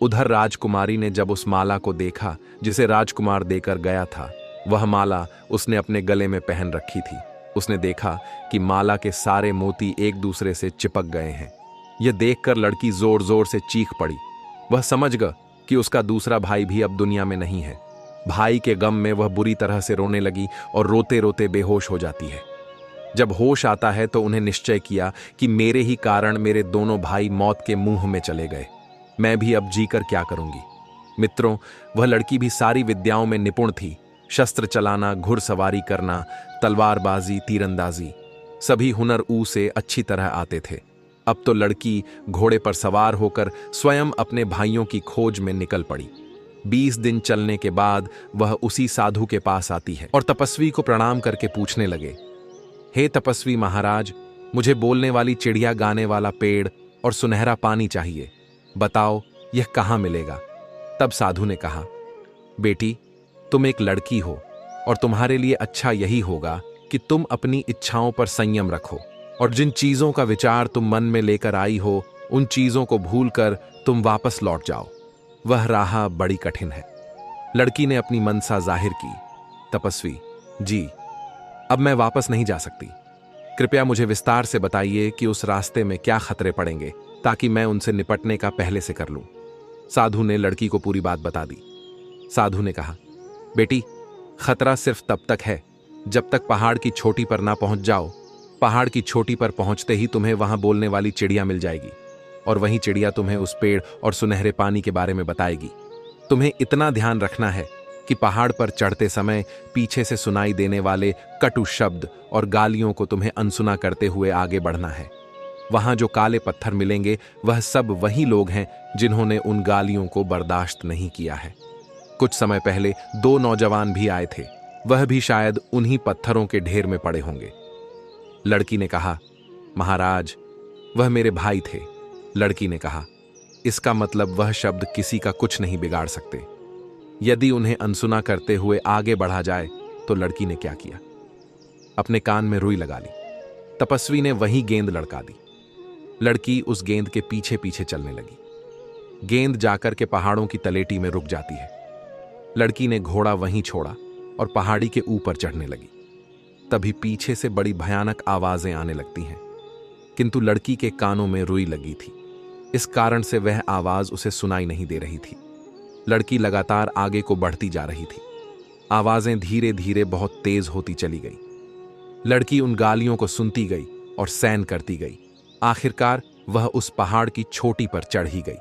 उधर राजकुमारी ने जब उस माला को देखा जिसे राजकुमार देकर गया था, वह माला उसने अपने गले में पहन रखी थी। उसने देखा कि माला के सारे मोती एक दूसरे से चिपक गए हैं। यह देखकर लड़की जोर जोर से चीख पड़ी। वह समझ गया कि उसका दूसरा भाई भी अब दुनिया में नहीं है। भाई के गम में वह बुरी तरह से रोने लगी और रोते रोते बेहोश हो जाती है। जब होश आता है तो उन्हें निश्चय किया कि मेरे ही कारण मेरे दोनों भाई मौत के मुंह में चले गए। मैं भी अब जीकर क्या करूंगी? मित्रों, वह लड़की भी सारी विद्याओं में निपुण थी। शस्त्र चलाना, घुड़सवारी करना, तलवारबाजी, तीरंदाजी, सभी हुनर से अच्छी तरह आते थे। अब तो लड़की घोड़े पर सवार होकर स्वयं अपने भाइयों की खोज में निकल पड़ी। 20 दिन चलने के बाद वह उसी साधु के पास आती है और तपस्वी को प्रणाम करके पूछने लगे, हे तपस्वी महाराज, मुझे बोलने वाली चिड़िया, गाने वाला पेड़ और सुनहरा पानी चाहिए। बताओ यह कहाँ मिलेगा? तब साधु ने कहा, बेटी, तुम एक लड़की हो और तुम्हारे लिए अच्छा यही होगा कि तुम अपनी इच्छाओं पर संयम रखो और जिन चीजों का विचार तुम मन में लेकर आई हो, उन चीजों को भूलकर तुम वापस लौट जाओ। वह राह बड़ी कठिन है। लड़की ने अपनी मनसा जाहिर की। तपस्वी जी, अब मैं वापस नहीं जा सकती। कृपया मुझे विस्तार से बताइए कि उस रास्ते में क्या खतरे पड़ेंगे ताकि मैं उनसे निपटने का पहले से कर लूं। साधु ने लड़की को पूरी बात बता दी। साधु ने कहा, बेटी, खतरा सिर्फ तब तक है जब तक पहाड़ की चोटी पर ना पहुंच जाओ। पहाड़ की चोटी पर पहुंचते ही तुम्हें वहां बोलने वाली चिड़िया मिल जाएगी और वही चिड़िया तुम्हें उस पेड़ और सुनहरे पानी के बारे में बताएगी। तुम्हें इतना ध्यान रखना है कि पहाड़ पर चढ़ते समय पीछे से सुनाई देने वाले कटु शब्द और गालियों को तुम्हें अनसुना करते हुए आगे बढ़ना है। वहां जो काले पत्थर मिलेंगे वह सब वही लोग हैं जिन्होंने उन गालियों को बर्दाश्त नहीं किया है। कुछ समय पहले 2 नौजवान भी आए थे, वह भी शायद उन्हीं पत्थरों के ढेर में पड़े होंगे। लड़की ने कहा, महाराज, वह मेरे भाई थे। लड़की ने कहा, इसका मतलब वह शब्द किसी का कुछ नहीं बिगाड़ सकते। यदि उन्हें अनसुना करते हुए आगे बढ़ा जाए तो लड़की ने क्या किया? अपने कान में रुई लगा ली। तपस्वी ने वही गेंद लड़का दी। लड़की उस गेंद के पीछे पीछे चलने लगी। गेंद जाकर के पहाड़ों की तलेटी में रुक जाती है। लड़की ने घोड़ा वहीं छोड़ा और पहाड़ी के ऊपर चढ़ने लगी। तभी पीछे से बड़ी भयानक आवाजें आने लगती हैं, किंतु लड़की के कानों में रुई लगी थी। इस कारण से वह आवाज उसे सुनाई नहीं दे रही थी। लड़की लगातार आगे को बढ़ती जा रही थी। आवाजें धीरे धीरे बहुत तेज होती चली गई। लड़की उन गालियों को सुनती गई और सहन करती गई। आखिरकार वह उस पहाड़ की चोटी पर चढ़ ही गई।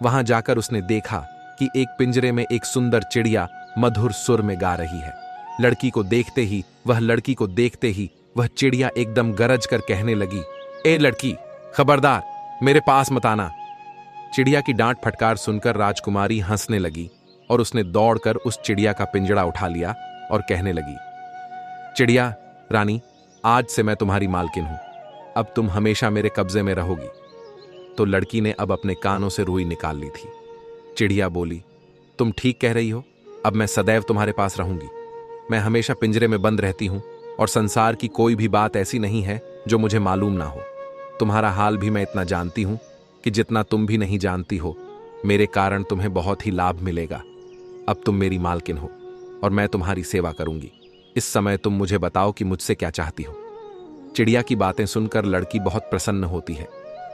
वहां जाकर उसने देखा कि एक पिंजरे में एक सुंदर चिड़िया मधुर सुर में गा रही है। लड़की को देखते ही वह चिड़िया एकदम गरज कर कहने लगी, ए लड़की, खबरदार, मेरे पास मत आना। चिड़िया की डांट फटकार सुनकर राजकुमारी हंसने लगी और उसने दौड़कर उस चिड़िया का पिंजड़ा उठा लिया और कहने लगी, चिड़िया रानी, आज से मैं तुम्हारी मालकिन हूं। अब तुम हमेशा मेरे कब्जे में रहोगी। तो लड़की ने अब अपने कानों से रुई निकाल ली थी। चिड़िया बोली, तुम ठीक कह रही हो, अब मैं सदैव तुम्हारे पास रहूंगी। मैं हमेशा पिंजरे में बंद रहती हूं और संसार की कोई भी बात ऐसी नहीं है जो मुझे मालूम ना हो। तुम्हारा हाल भी मैं इतना जानती हूं कि जितना तुम भी नहीं जानती हो। मेरे कारण तुम्हें बहुत ही लाभ मिलेगा। अब तुम मेरी मालकिन हो और मैं तुम्हारी सेवा करूंगी। इस समय तुम मुझे बताओ कि मुझसे क्या चाहती हो। चिड़िया की बातें सुनकर लड़की बहुत प्रसन्न होती है।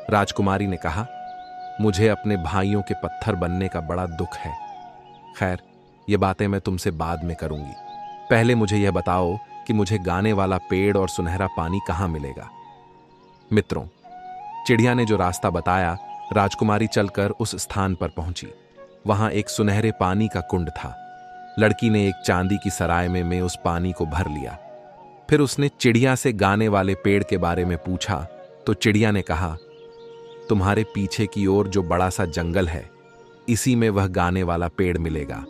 राजकुमारी ने कहा, मुझे अपने भाइयों के पत्थर बनने का बड़ा दुख है। खैर, ये बातें मैं तुमसे बाद में करूंगी। पहले मुझे यह बताओ कि मुझे गाने वाला पेड़ और सुनहरा पानी कहाँ मिलेगा। मित्रों, चिड़िया ने जो रास्ता बताया, राजकुमारी चलकर उस स्थान पर पहुंची। वहां एक सुनहरे पानी का कुंड था। लड़की ने एक चांदी की सराय में उस पानी को भर लिया। फिर उसने चिड़िया से गाने वाले पेड़ के बारे में पूछा तो चिड़िया ने कहा, तुम्हारे पीछे की ओर जो बड़ा सा जंगल है, इसी में वह गाने वाला पेड़ मिलेगा।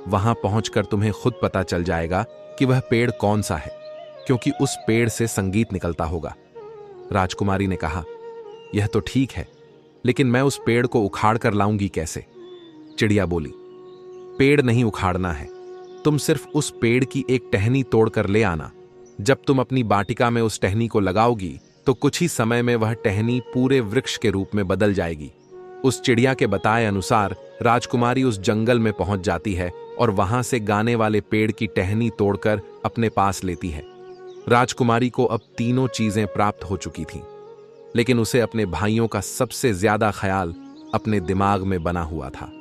वहां पहुंचकर तुम्हें खुद पता चल जाएगा कि वह पेड़ कौन सा है, क्योंकि उस पेड़ से संगीत निकलता होगा। राजकुमारी ने कहा, यह तो ठीक है, लेकिन मैं उस पेड़ को उखाड़ कर लाऊंगी कैसे? चिड़िया बोली, पेड़ नहीं उखाड़ना है, तुम सिर्फ उस पेड़ की एक टहनी तोड़कर ले आना। जब तुम अपनी बाटिका में उस टहनी को लगाओगी तो कुछ ही समय में वह टहनी पूरे वृक्ष के रूप में बदल जाएगी। उस चिड़िया के बताए अनुसार राजकुमारी उस जंगल में पहुंच जाती है और वहां से गाने वाले पेड़ की टहनी तोड़कर अपने पास लेती है। राजकुमारी को अब तीनों चीजें प्राप्त हो चुकी थीं, लेकिन उसे अपने भाइयों का सबसे ज्यादा ख्याल अपने दिमाग में बना हुआ था।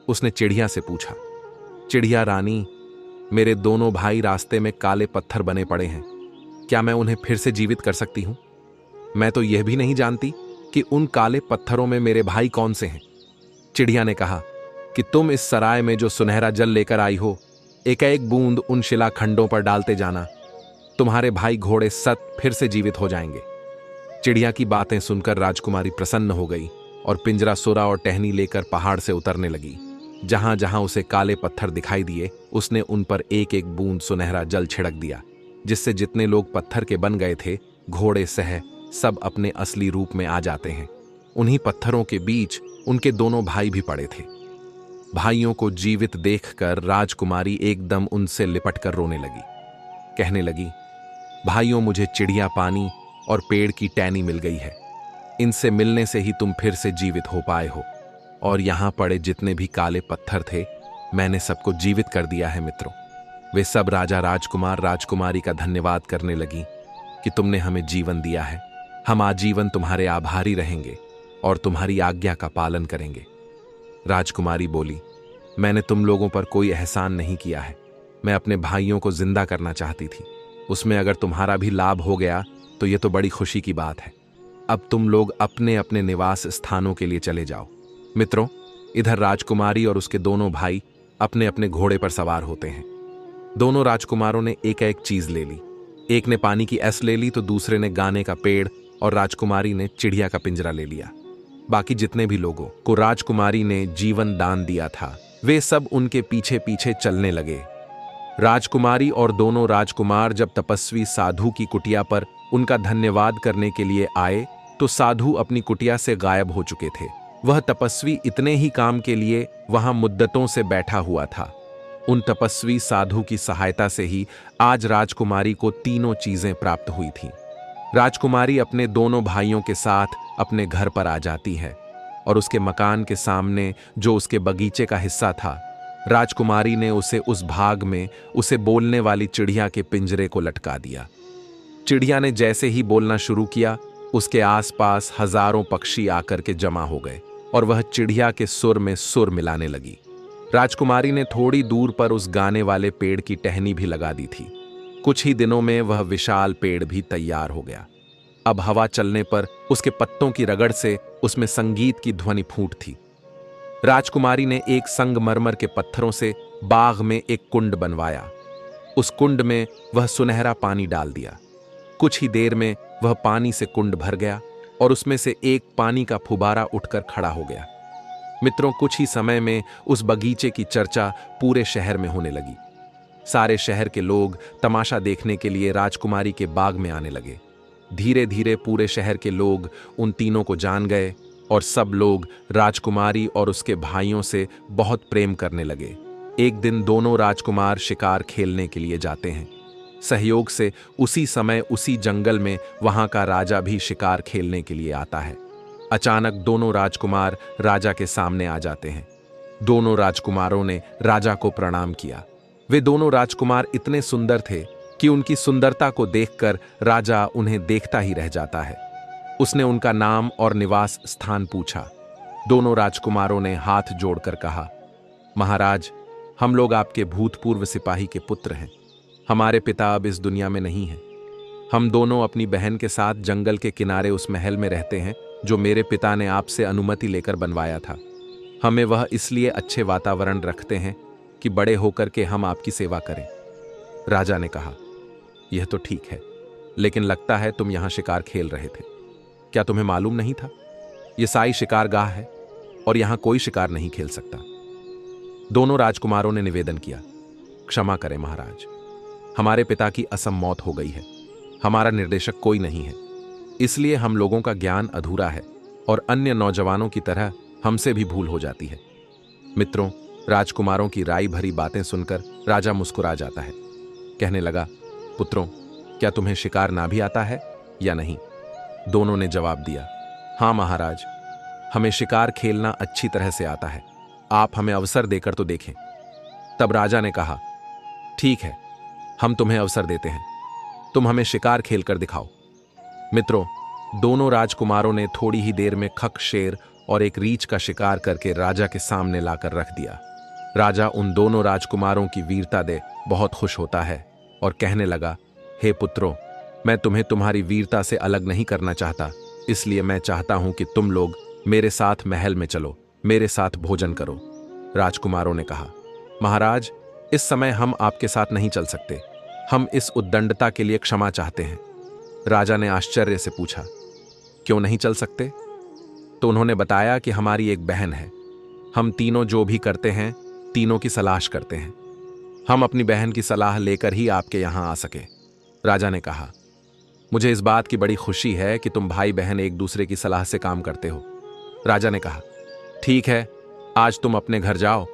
उसने चिड़िया से पूछा, चिड़िया रानी, मेरे दोनों भाई रास्ते में काले पत्थर बने पड़े हैं, क्या मैं उन्हें फिर से जीवित कर सकती हूं? मैं तो यह भी नहीं जानती कि उन काले पत्थरों में मेरे भाई कौन से हैं। चिड़िया ने कहा कि तुम इस सराय में जो सुनहरा जल लेकर आई हो, एक एक बूंद उन शिलाखंडों पर डालते जाना। तुम्हारे भाई घोड़े सत फिर से जीवित हो जाएंगे। चिड़िया की बातें सुनकर राजकुमारी प्रसन्न हो गई और पिंजरा सुरा और टहनी लेकर पहाड़ से उतरने लगी। जहां जहां उसे काले पत्थर दिखाई दिए, उसने उन पर एक एक बूंद सुनहरा जल छिड़क दिया, जिससे जितने लोग पत्थर के बन गए थे, घोड़े सह सब अपने असली रूप में आ जाते हैं। उन्हीं पत्थरों के बीच उनके दोनों भाई भी पड़े थे। भाइयों को जीवित देखकर राजकुमारी एकदम उनसे लिपटकर रोने लगी। कहने लगी, भाइयों, मुझे चिड़िया पानी और पेड़ की टहनी मिल गई है। इनसे मिलने से ही तुम फिर से जीवित हो पाए हो, और यहां पड़े जितने भी काले पत्थर थे, मैंने सबको जीवित कर दिया है। मित्रों, वे सब राजा राजकुमार राजकुमारी का धन्यवाद करने लगी कि तुमने हमें जीवन दिया है। हम आजीवन तुम्हारे आभारी रहेंगे और तुम्हारी आज्ञा का पालन करेंगे। राजकुमारी बोली, मैंने तुम लोगों पर कोई एहसान नहीं किया है। मैं अपने भाइयों को जिंदा करना चाहती थी। उसमें अगर तुम्हारा भी लाभ हो गया तो यह तो बड़ी खुशी की बात है। अब तुम लोग अपने अपने निवास स्थानों के लिए चले जाओ। मित्रों, इधर राजकुमारी और उसके दोनों भाई अपने अपने घोड़े पर सवार होते हैं। दोनों राजकुमारों ने एक एक चीज ले ली। एक ने पानी की एस ले ली तो दूसरे ने गाने का पेड़ और राजकुमारी ने चिड़िया का पिंजरा ले लिया। बाकी जितने भी लोगों को राजकुमारी ने जीवन दान दिया था, वे सब उनके पीछे पीछे चलने लगे। राजकुमारी और दोनों राजकुमार जब तपस्वी साधु की कुटिया पर उनका धन्यवाद करने के लिए आए तो साधु अपनी कुटिया से गायब हो चुके थे। वह तपस्वी इतने ही काम के लिए वहां मुद्दतों से बैठा हुआ था। उन तपस्वी साधु की सहायता से ही आज राजकुमारी को तीनों चीजें प्राप्त हुई थीं। राजकुमारी अपने दोनों भाइयों के साथ अपने घर पर आ जाती है और उसके मकान के सामने जो उसके बगीचे का हिस्सा था, राजकुमारी ने उसे उस भाग में उसे बोलने वाली चिड़िया के पिंजरे को लटका दिया। चिड़िया ने जैसे ही बोलना शुरू किया, उसके आसपास हजारों पक्षी आकर के जमा हो गए और वह चिड़िया के सुर में सुर मिलाने लगी। राजकुमारी ने थोड़ी दूर पर उस गाने वाले पेड़ की टहनी भी लगा दी थी। कुछ ही दिनों में वह विशाल पेड़ भी तैयार हो गया। अब हवा चलने पर उसके पत्तों की रगड़ से उसमें संगीत की ध्वनि फूट थी। राजकुमारी ने एक संगमरमर के पत्थरों से बाग में एक कुंड बनवाया। उस कुंड में वह सुनहरा पानी डाल दिया। कुछ ही देर में वह पानी से कुंड भर गया और उसमें से एक पानी का फुबारा उठकर खड़ा हो गया। मित्रों, कुछ ही समय में उस बगीचे की चर्चा पूरे शहर में होने लगी। सारे शहर के लोग तमाशा देखने के लिए राजकुमारी के बाग में आने लगे। धीरे धीरे पूरे शहर के लोग उन तीनों को जान गए और सब लोग राजकुमारी और उसके भाइयों से बहुत प्रेम करने लगे। एक दिन दोनों राजकुमार शिकार खेलने के लिए जाते हैं। सहयोग से उसी समय उसी जंगल में वहां का राजा भी शिकार खेलने के लिए आता है। अचानक दोनों राजकुमार राजा के सामने आ जाते हैं। दोनों राजकुमारों ने राजा को प्रणाम किया। वे दोनों राजकुमार इतने सुंदर थे कि उनकी सुंदरता को देखकर राजा उन्हें देखता ही रह जाता है। उसने उनका नाम और निवास स्थान पूछा। दोनों राजकुमारों ने हाथ जोड़कर कहा, महाराज, हम लोग आपके भूतपूर्व सिपाही के पुत्र हैं। हमारे पिता अब इस दुनिया में नहीं हैं। हम दोनों अपनी बहन के साथ जंगल के किनारे उस महल में रहते हैं जो मेरे पिता ने आपसे अनुमति लेकर बनवाया था। हमें वह इसलिए अच्छे वातावरण रखते हैं कि बड़े होकर के हम आपकी सेवा करें। राजा ने कहा, यह तो ठीक है, लेकिन लगता है तुम यहां शिकार खेल रहे थे। क्या तुम्हें मालूम नहीं था? यह साई शिकारगाह है और यहां कोई शिकार नहीं खेल सकता। दोनों राजकुमारों ने निवेदन किया, क्षमा करें महाराज, हमारे पिता की असम मौत हो गई है। हमारा निर्देशक कोई नहीं है, इसलिए हम लोगों का ज्ञान अधूरा है और अन्य नौजवानों की तरह हमसे भी भूल हो जाती है। मित्रों, राजकुमारों की राई भरी बातें सुनकर राजा मुस्कुरा जाता है। कहने लगा, पुत्रों, क्या तुम्हें शिकार ना भी आता है या नहीं? दोनों ने जवाब दिया, हाँ महाराज, हमें शिकार खेलना अच्छी तरह से आता है। आप हमें अवसर देकर तो देखें। तब राजा ने कहा, ठीक है, हम तुम्हें अवसर देते हैं, तुम हमें शिकार खेलकर दिखाओ। मित्रों, दोनों राजकुमारों ने थोड़ी ही देर में खक, शेर और एक रीछ का शिकार करके राजा के सामने लाकर रख दिया। राजा उन दोनों राजकुमारों की वीरता दे बहुत खुश होता है और कहने लगा, हे पुत्रों, मैं तुम्हें तुम्हारी वीरता से अलग नहीं करना चाहता, इसलिए मैं चाहता हूं कि तुम लोग मेरे साथ महल में चलो, मेरे साथ भोजन करो। राजकुमारों ने कहा, महाराज, इस समय हम आपके साथ नहीं चल सकते, हम इस उद्दंडता के लिए क्षमा चाहते हैं। राजा ने आश्चर्य से पूछा, क्यों नहीं चल सकते? तो उन्होंने बताया कि हमारी एक बहन है, हम तीनों जो भी करते हैं तीनों की सलाह करते हैं। हम अपनी बहन की सलाह लेकर ही आपके यहां आ सके। राजा ने कहा, मुझे इस बात की बड़ी खुशी है कि तुम भाई बहन एक दूसरे की सलाह से काम करते हो। राजा ने कहा, ठीक है, आज तुम अपने घर जाओ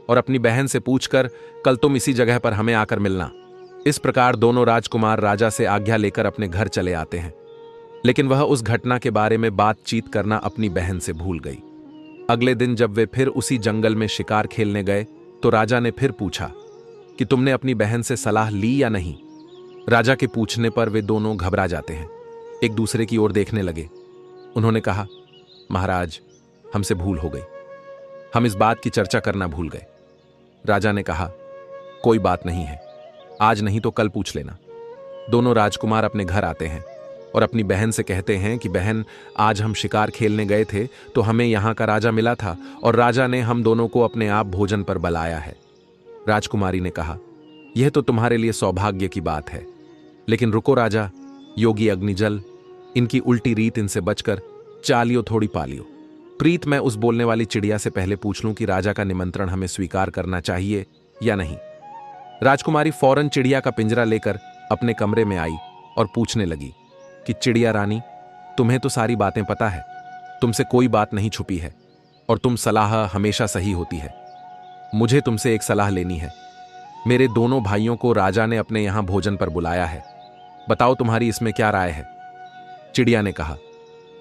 और अपनी बहन से पूछकर कल तुम इसी जगह पर हमें आकर मिलना। इस प्रकार दोनों राजकुमार राजा से आज्ञा लेकर अपने घर चले आते हैं, लेकिन वह उस घटना के बारे में बातचीत करना अपनी बहन से भूल गई। अगले दिन जब वे फिर उसी जंगल में शिकार खेलने गए तो राजा ने फिर पूछा कि तुमने अपनी बहन से सलाह ली या नहीं। राजा के पूछने पर वे दोनों घबरा जाते हैं, एक दूसरे की ओर देखने लगे। उन्होंने कहा, महाराज, हमसे भूल हो गई, हम इस बात की चर्चा करना भूल गए। राजा ने कहा, कोई बात नहीं है, आज नहीं तो कल पूछ लेना। दोनों राजकुमार अपने घर आते हैं और अपनी बहन से कहते हैं कि बहन, आज हम शिकार खेलने गए थे तो हमें यहाँ का राजा मिला था और राजा ने हम दोनों को अपने आप भोजन पर बुलाया है। राजकुमारी ने कहा, यह तो तुम्हारे लिए सौभाग्य की बात है, लेकिन रुको राजा, योगी अग्निजल, इनकी उल्टी रीत इनसे बचकर चालियो थोड़ी पालियो। प्रीत, मैं उस बोलने वाली चिड़िया से पहले पूछ लूं कि राजा का निमंत्रण हमें स्वीकार करना चाहिए या नहीं। राजकुमारी फौरन चिड़िया का पिंजरा लेकर अपने कमरे में आई और पूछने लगी कि चिड़िया रानी, तुम्हें तो सारी बातें पता है, तुमसे कोई बात नहीं छुपी है और तुम सलाह हमेशा सही होती है। मुझे तुमसे एक सलाह लेनी है। मेरे दोनों भाइयों को राजा ने अपने यहां भोजन पर बुलाया है, बताओ तुम्हारी इसमें क्या राय है? चिड़िया ने कहा,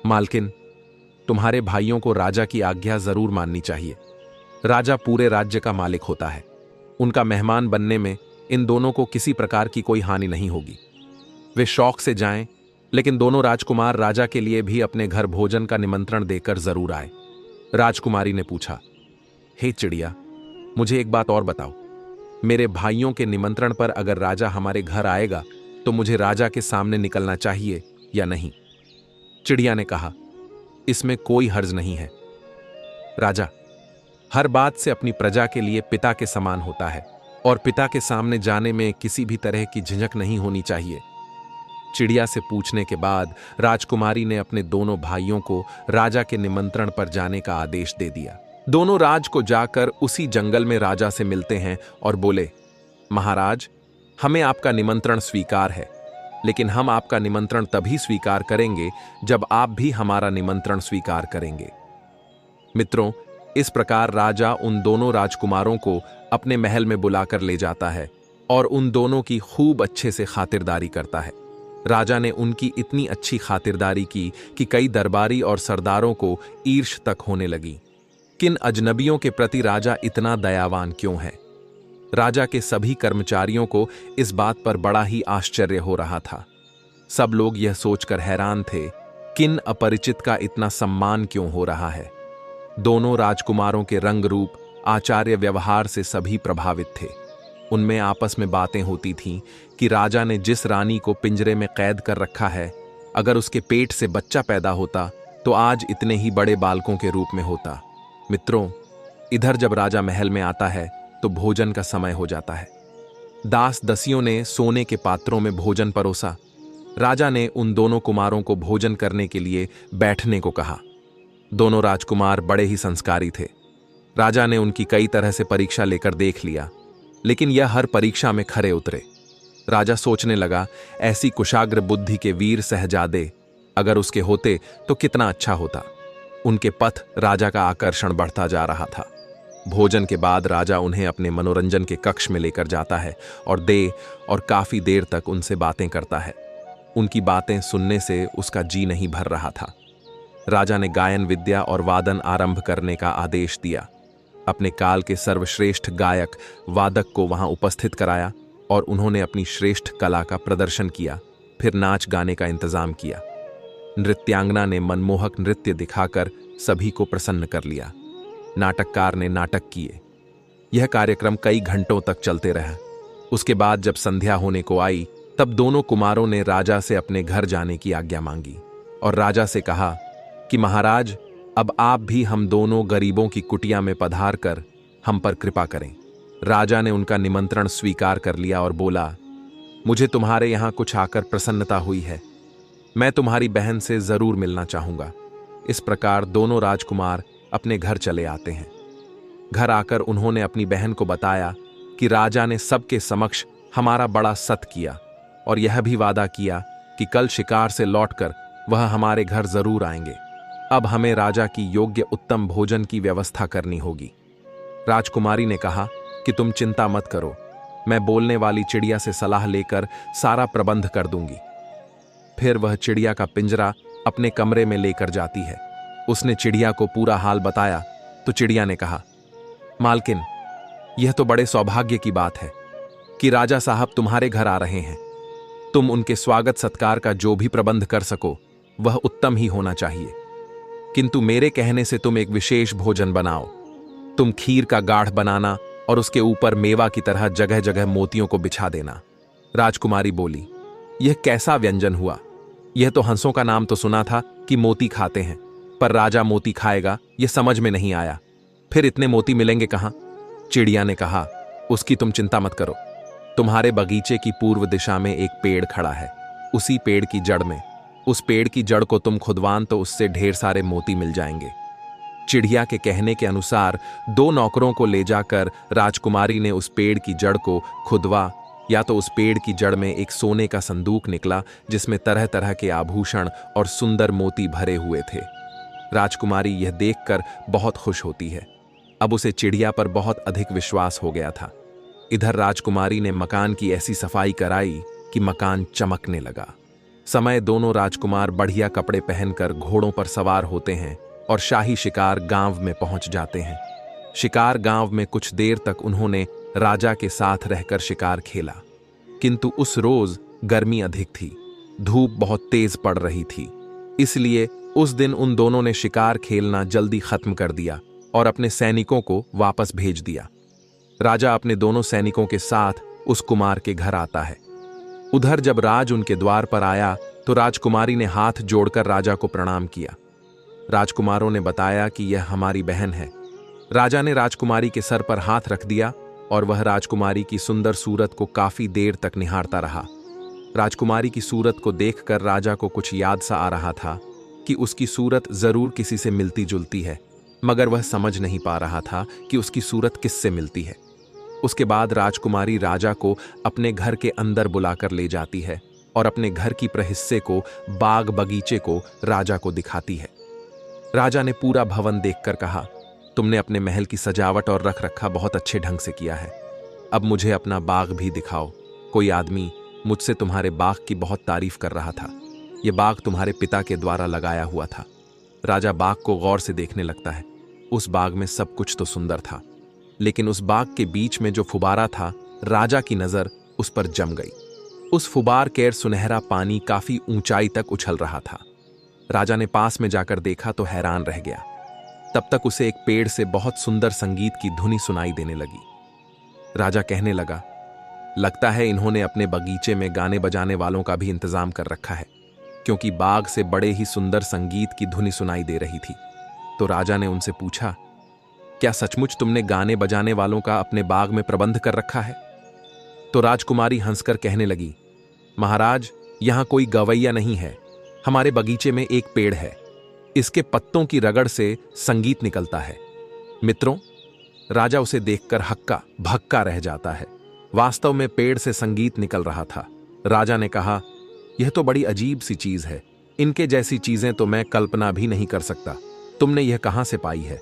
मालकिन, तुम्हारे भाइयों को राजा की आज्ञा जरूर माननी चाहिए। राजा पूरे राज्य का मालिक होता है, उनका मेहमान बनने में इन दोनों को किसी प्रकार की कोई हानि नहीं होगी। वे शौक से जाएं, लेकिन दोनों राजकुमार राजा के लिए भी अपने घर भोजन का निमंत्रण देकर जरूर आए। राजकुमारी ने पूछा, हे चिड़िया, मुझे एक बात और बताओ, मेरे भाइयों के निमंत्रण पर अगर राजा हमारे घर आएगा तो मुझे राजा के सामने निकलना चाहिए या नहीं? चिड़िया ने कहा, इसमें कोई हर्ज नहीं है। राजा हर बात से अपनी प्रजा के लिए पिता के समान होता है और पिता के सामने जाने में किसी भी तरह की झिझक नहीं होनी चाहिए। चिड़िया से पूछने के बाद राजकुमारी ने अपने दोनों भाइयों को राजा के निमंत्रण पर जाने का आदेश दे दिया। दोनों राज को जाकर उसी जंगल में राजा से मिलते हैं और बोले, महाराज, हमें आपका निमंत्रण स्वीकार है, लेकिन हम आपका निमंत्रण तभी स्वीकार करेंगे जब आप भी हमारा निमंत्रण स्वीकार करेंगे। मित्रों, इस प्रकार राजा उन दोनों राजकुमारों को अपने महल में बुलाकर ले जाता है और उन दोनों की खूब अच्छे से खातिरदारी करता है। राजा ने उनकी इतनी अच्छी खातिरदारी की कि कई दरबारी और सरदारों को ईर्ष्य तक होने लगी। किन अजनबियों के प्रति राजा इतना दयावान क्यों है? राजा के सभी कर्मचारियों को इस बात पर बड़ा ही आश्चर्य हो रहा था। सब लोग यह सोचकर हैरान थे, किन अपरिचित का इतना सम्मान क्यों हो रहा है। दोनों राजकुमारों के रंग रूप, आचार्य व्यवहार से सभी प्रभावित थे। उनमें आपस में बातें होती थीं कि राजा ने जिस रानी को पिंजरे में कैद कर रखा है, अगर उसके पेट से बच्चा पैदा होता तो आज इतने ही बड़े बालकों के रूप में होता। मित्रों, इधर जब राजा महल में आता है तो भोजन का समय हो जाता है। दास दसियों ने सोने के पात्रों में भोजन परोसा। राजा ने उन दोनों कुमारों को भोजन करने के लिए बैठने को कहा। दोनों राजकुमार बड़े ही संस्कारी थे। राजा ने उनकी कई तरह से परीक्षा लेकर देख लिया, लेकिन यह हर परीक्षा में खरे उतरे। राजा सोचने लगा, ऐसी कुशाग्र बुद्धि के वीर शहजादे अगर उसके होते तो कितना अच्छा होता। उनके पथ राजा का आकर्षण बढ़ता जा रहा था। भोजन के बाद राजा उन्हें अपने मनोरंजन के कक्ष में लेकर जाता है और काफी देर तक उनसे बातें करता है। उनकी बातें सुनने से उसका जी नहीं भर रहा था। राजा ने गायन विद्या और वादन आरंभ करने का आदेश दिया। अपने काल के सर्वश्रेष्ठ गायक वादक को वहां उपस्थित कराया और उन्होंने अपनी श्रेष्ठ कला का प्रदर्शन किया। फिर नाच गाने का इंतजाम किया। नृत्यांगना ने मनमोहक नृत्य दिखाकर सभी को प्रसन्न कर लिया। नाटककार ने नाटक किए। यह कार्यक्रम कई घंटों तक चलते रहा। उसके बाद जब संध्या होने को आई तब दोनों कुमारों ने राजा से अपने घर जाने की आज्ञा मांगी और राजा से कहा कि महाराज, अब आप भी हम दोनों गरीबों की कुटिया में पधार कर हम पर कृपा करें। राजा ने उनका निमंत्रण स्वीकार कर लिया और बोला, मुझे तुम्हारे यहां कुछ आकर प्रसन्नता हुई है। मैं तुम्हारी बहन से जरूर मिलना चाहूंगा। इस प्रकार दोनों राजकुमार अपने घर चले आते हैं। घर आकर उन्होंने अपनी बहन को बताया कि राजा ने सबके समक्ष हमारा बड़ा सत किया और यह भी वादा किया कि कल शिकार से लौटकर वह हमारे घर जरूर आएंगे। अब हमें राजा की योग्य उत्तम भोजन की व्यवस्था करनी होगी। राजकुमारी ने कहा कि तुम चिंता मत करो, मैं बोलने वाली चिड़िया से सलाह लेकर सारा प्रबंध कर दूंगी। फिर वह चिड़िया का पिंजरा अपने कमरे में लेकर जाती है। उसने चिड़िया को पूरा हाल बताया तो चिड़िया ने कहा, मालकिन, यह तो बड़े सौभाग्य की बात है कि राजा साहब तुम्हारे घर आ रहे हैं। तुम उनके स्वागत सत्कार का जो भी प्रबंध कर सको वह उत्तम ही होना चाहिए, किंतु मेरे कहने से तुम एक विशेष भोजन बनाओ। तुम खीर का गाढ़ बनाना और उसके ऊपर मेवा की तरह जगह जगह मोतियों को बिछा देना। राजकुमारी बोली, यह कैसा व्यंजन हुआ? यह तो हंसों का नाम तो सुना था कि मोती खाते हैं, पर राजा मोती खाएगा यह समझ में नहीं आया। फिर इतने मोती मिलेंगे कहां? चिड़िया ने कहा, उसकी तुम चिंता मत करो। तुम्हारे बगीचे की पूर्व दिशा में एक पेड़ खड़ा है, उसी पेड़ की जड़ में। उस पेड़ की जड़ को तुम खुदवान तो उससे ढेर सारे मोती मिल जाएंगे। चिड़िया के कहने के अनुसार दो नौकरों को ले जाकर राजकुमारी ने उस पेड़ की जड़ को खुदवा। या तो उस पेड़ की जड़ में एक सोने का संदूक निकला जिसमें तरह तरह के आभूषण और सुंदर मोती भरे हुए थे। राजकुमारी यह देखकर बहुत खुश होती है। अब उसे चिड़िया पर बहुत अधिक विश्वास हो गया था। इधर राजकुमारी ने मकान की ऐसी सफाई कराई कि मकान चमकने लगा। समय दोनों राजकुमार बढ़िया कपड़े पहनकर घोड़ों पर सवार होते हैं और शाही शिकार गांव में पहुंच जाते हैं। शिकार गांव में कुछ देर तक उन्होंने राजा के साथ रहकर शिकार खेला, किंतु उस रोज गर्मी अधिक थी, धूप बहुत तेज पड़ रही थी। इसलिए उस दिन उन दोनों ने शिकार खेलना जल्दी खत्म कर दिया और अपने सैनिकों को वापस भेज दिया। राजा अपने दोनों सैनिकों के साथ उस कुमार के घर आता है। उधर जब राज उनके द्वार पर आया तो राजकुमारी ने हाथ जोड़कर राजा को प्रणाम किया। राजकुमारों ने बताया कि यह हमारी बहन है। राजा ने राजकुमारी के सर पर हाथ रख दिया और वह राजकुमारी की सुंदर सूरत को काफी देर तक निहारता रहा। राजकुमारी की सूरत को देखकर राजा को कुछ याद सा आ रहा था कि उसकी सूरत जरूर किसी से मिलती जुलती है, मगर वह समझ नहीं पा रहा था कि उसकी सूरत किससे मिलती है। उसके बाद राजकुमारी राजा को अपने घर के अंदर बुलाकर ले जाती है और अपने घर की प्रहिस्से को, बाग बगीचे को राजा को दिखाती है। राजा ने पूरा भवन देखकर कहा, तुमने अपने महल की सजावट और रख रखा बहुत अच्छे ढंग से किया है। अब मुझे अपना बाग भी दिखाओ। कोई आदमी मुझसे तुम्हारे बाग की बहुत तारीफ कर रहा था। यह बाग तुम्हारे पिता के द्वारा लगाया हुआ था। राजा बाग को गौर से देखने लगता है। उस बाग में सब कुछ तो सुंदर था, लेकिन उस बाग के बीच में जो फुबारा था, राजा की नजर उस पर जम गई। उस फुबार केर सुनहरा पानी काफी ऊंचाई तक उछल रहा था। राजा ने पास में जाकर देखा तो हैरान रह गया। तब तक उसे एक पेड़ से बहुत सुंदर संगीत की धुनी सुनाई देने लगी। राजा कहने लगा, लगता है इन्होंने अपने बगीचे में गाने बजाने वालों का भी इंतजाम कर रखा है, क्योंकि बाग से बड़े ही सुंदर संगीत की धुनी सुनाई दे रही थी। तो राजा ने उनसे पूछा, क्या सचमुच तुमने गाने बजाने वालों का अपने बाग में प्रबंध कर रखा है? तो राजकुमारी हंसकर कहने लगी, महाराज, यहां कोई गवैया नहीं है। हमारे बगीचे में एक पेड़ है, इसके पत्तों की रगड़ से संगीत निकलता है। मित्रों, राजा उसे देखकर हक्का भक्का रह जाता है। वास्तव में पेड़ से संगीत निकल रहा था। राजा ने कहा, यह तो बड़ी अजीब सी चीज है। इनके जैसी चीजें तो मैं कल्पना भी नहीं कर सकता। तुमने यह कहां से पाई है?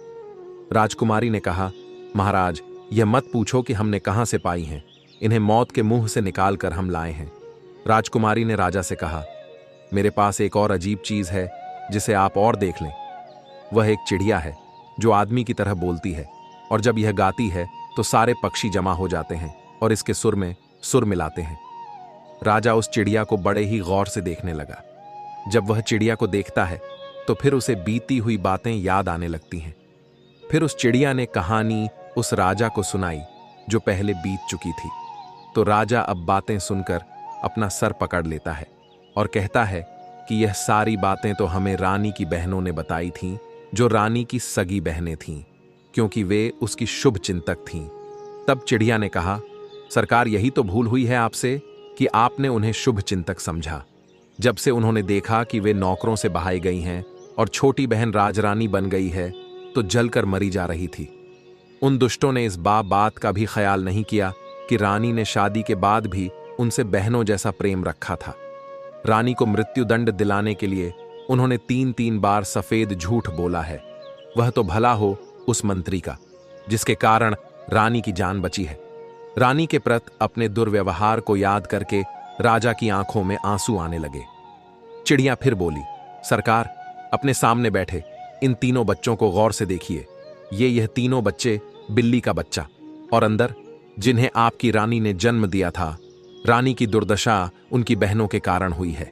राजकुमारी ने कहा, महाराज, यह मत पूछो कि हमने कहां से पाई हैं। इन्हें मौत के मुंह से निकाल कर हम लाए हैं। राजकुमारी ने राजा से कहा, मेरे पास एक और अजीब चीज है जिसे आप और देख लें। वह एक चिड़िया है जो आदमी की तरह बोलती है, और जब यह गाती है तो सारे पक्षी जमा हो जाते हैं और इसके सुर में सुर मिलाते हैं। राजा उस चिड़िया को बड़े ही गौर से देखने लगा। जब वह चिड़िया को देखता है तो फिर उसे बीती हुई बातें याद आने लगती हैं। फिर उस चिड़िया ने कहानी उस राजा को सुनाई जो पहले बीत चुकी थी। तो राजा अब बातें सुनकर अपना सर पकड़ लेता है और कहता है कि यह सारी बातें तो हमें रानी की बहनों ने बताई थीं, जो रानी की सगी बहनें थीं, क्योंकि वे उसकी शुभ चिंतक थीं। तब चिड़िया ने कहा, सरकार, यही तो भूल हुई है आपसे कि आपने उन्हें शुभ चिंतक समझा। जब से उन्होंने देखा कि वे नौकरों से बहाई गई हैं और छोटी बहन राजरानी बन गई है, तो जलकर मरी जा रही थी। उन दुष्टों ने इस बात का भी ख्याल नहीं किया कि रानी ने शादी के बाद भी उनसे बहनों जैसा प्रेम रखा था। रानी को मृत्युदंड दिलाने के लिए उन्होंने 3-3 बार सफेद झूठ बोला है। वह तो भला हो उस मंत्री का, जिसके कारण रानी की जान बची है। रानी के प्रति अपने दुर्व्यवहार को याद करके राजा की आंखों में आंसू आने लगे। चिड़िया फिर बोली, सरकार, अपने सामने बैठे इन तीनों बच्चों को गौर से देखिए। यह तीनों बच्चे बिल्ली का बच्चा, और अंदर जिन्हें आपकी रानी ने जन्म दिया था। रानी की दुर्दशा उनकी बहनों के कारण हुई है।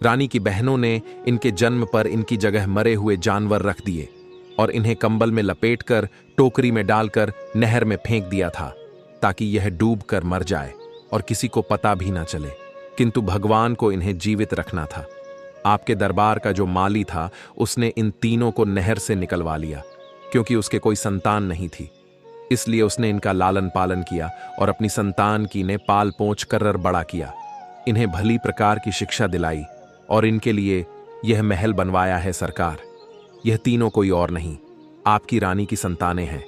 रानी की बहनों ने इनके जन्म पर इनकी जगह मरे हुए जानवर रख दिए और इन्हें कंबल में लपेटकर टोकरी में डालकर नहर में फेंक दिया था, ताकि यह डूब कर मर जाए और किसी को पता भी ना चले। किंतु भगवान को इन्हें जीवित रखना था। आपके दरबार का जो माली था, उसने इन तीनों को नहर से निकलवा लिया, क्योंकि उसके कोई संतान नहीं थी। इसलिए उसने इनका लालन पालन किया और अपनी संतान की ने पाल पोंछ कर बड़ा किया। इन्हें भली प्रकार की शिक्षा दिलाई और इनके लिए यह महल बनवाया है सरकार। यह तीनों कोई और नहीं, आपकी रानी की संतानें हैं।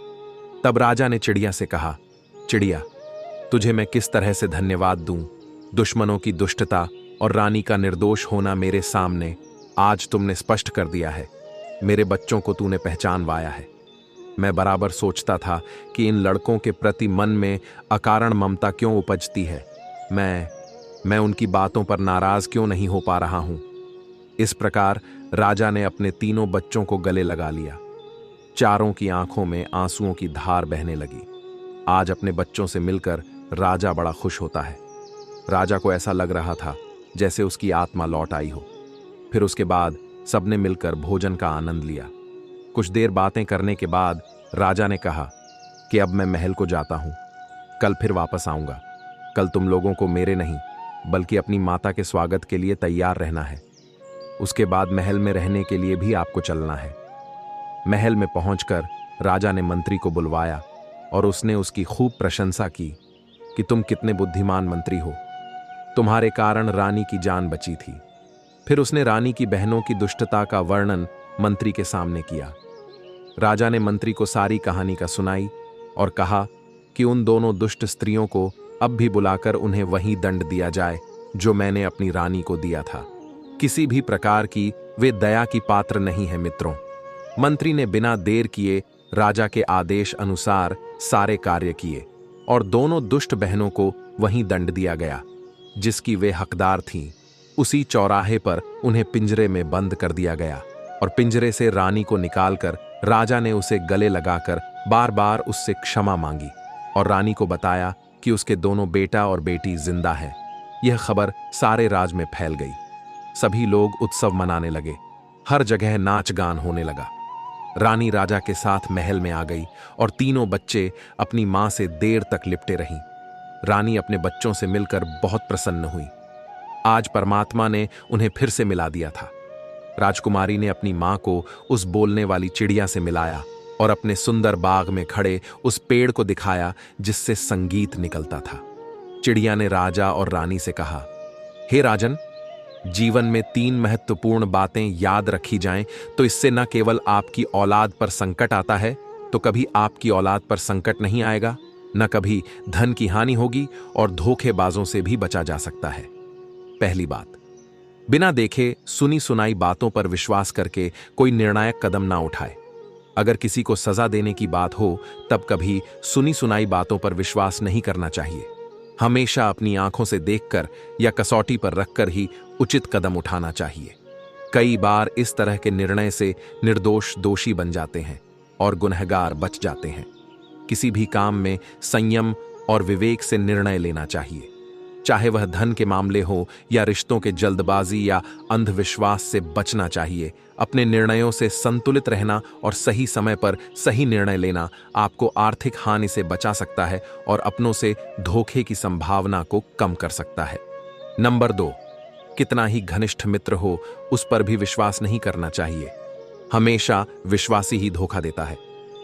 तब राजा ने चिड़िया से कहा, चिड़िया, तुझे मैं किस तरह से धन्यवाद दूं? दुश्मनों की दुष्टता और रानी का निर्दोष होना मेरे सामने आज तुमने स्पष्ट कर दिया है। मेरे बच्चों को तूने पहचानवाया है। मैं बराबर सोचता था कि इन लड़कों के प्रति मन में अकारण ममता क्यों उपजती है। मैं उनकी बातों पर नाराज क्यों नहीं हो पा रहा हूं। इस प्रकार राजा ने अपने तीनों बच्चों को गले लगा लिया। चारों की आंखों में आंसुओं की धार बहने लगी। आज अपने बच्चों से मिलकर राजा बड़ा खुश होता है। राजा को ऐसा लग रहा था जैसे उसकी आत्मा लौट आई हो। फिर उसके बाद सबने मिलकर भोजन का आनंद लिया। कुछ देर बातें करने के बाद राजा ने कहा कि अब मैं महल को जाता हूं, कल फिर वापस आऊंगा। कल तुम लोगों को मेरे नहीं बल्कि अपनी माता के स्वागत के लिए तैयार रहना है। उसके बाद महल में रहने के लिए भी आपको चलना है। महल में पहुंचकर राजा ने मंत्री को बुलवाया और उसने उसकी खूब प्रशंसा की कि तुम कितने बुद्धिमान मंत्री हो, तुम्हारे कारण रानी की जान बची थी। फिर उसने रानी की बहनों की दुष्टता का वर्णन मंत्री के सामने किया। राजा ने मंत्री को सारी कहानी का सुनाई और कहा कि उन दोनों दुष्ट स्त्रियों को अब भी बुलाकर उन्हें वही दंड दिया जाए जो मैंने अपनी रानी को दिया था। किसी भी प्रकार की वे दया की पात्र नहीं है मित्रों। मंत्री ने बिना देर किए राजा के आदेश अनुसार सारे कार्य किए और दोनों दुष्ट बहनों को वहीं दंड दिया गया जिसकी वे हकदार थीं। उसी चौराहे पर उन्हें पिंजरे में बंद कर दिया गया और पिंजरे से रानी को निकालकर राजा ने उसे गले लगाकर बार बार उससे क्षमा मांगी और रानी को बताया कि उसके दोनों बेटा और बेटी जिंदा हैं। यह खबर सारे राज में फैल गई। सभी लोग उत्सव मनाने लगे। हर जगह नाच गान होने लगा। रानी राजा के साथ महल में आ गई और तीनों बच्चे अपनी मां से देर तक लिपटे रहीं। रानी अपने बच्चों से मिलकर बहुत प्रसन्न हुई। आज परमात्मा ने उन्हें फिर से मिला दिया था। राजकुमारी ने अपनी मां को उस बोलने वाली चिड़िया से मिलाया और अपने सुंदर बाग में खड़े उस पेड़ को दिखाया जिससे संगीत निकलता था। चिड़िया ने राजा और रानी से कहा, हे राजन, जीवन में 3 महत्वपूर्ण बातें याद रखी जाएं तो इससे न केवल आपकी औलाद पर संकट आता है, तो कभी आपकी औलाद पर संकट नहीं आएगा, न कभी धन की हानि होगी और धोखेबाजों से भी बचा जा सकता है। पहली बात, बिना देखे सुनी सुनाई बातों पर विश्वास करके कोई निर्णायक कदम ना उठाए। अगर किसी को सजा देने की बात हो तब कभी सुनी सुनाई बातों पर विश्वास नहीं करना चाहिए। हमेशा अपनी आंखों से देखकर या कसौटी पर रखकर ही उचित कदम उठाना चाहिए। कई बार इस तरह के निर्णय से निर्दोष दोषी बन जाते हैं और गुनहगार बच जाते हैं। किसी भी काम में संयम और विवेक से निर्णय लेना चाहिए, चाहे वह धन के मामले हो या रिश्तों के जल्दबाजी या अंधविश्वास से बचना चाहिए। अपने निर्णयों से संतुलित रहना और सही समय पर सही निर्णय लेना आपको आर्थिक हानि से बचा सकता है और अपनों से धोखे की संभावना को कम कर सकता है। नंबर 2, कितना ही घनिष्ठ मित्र हो उस पर भी विश्वास नहीं करना चाहिए। हमेशा विश्वासी ही धोखा देता है।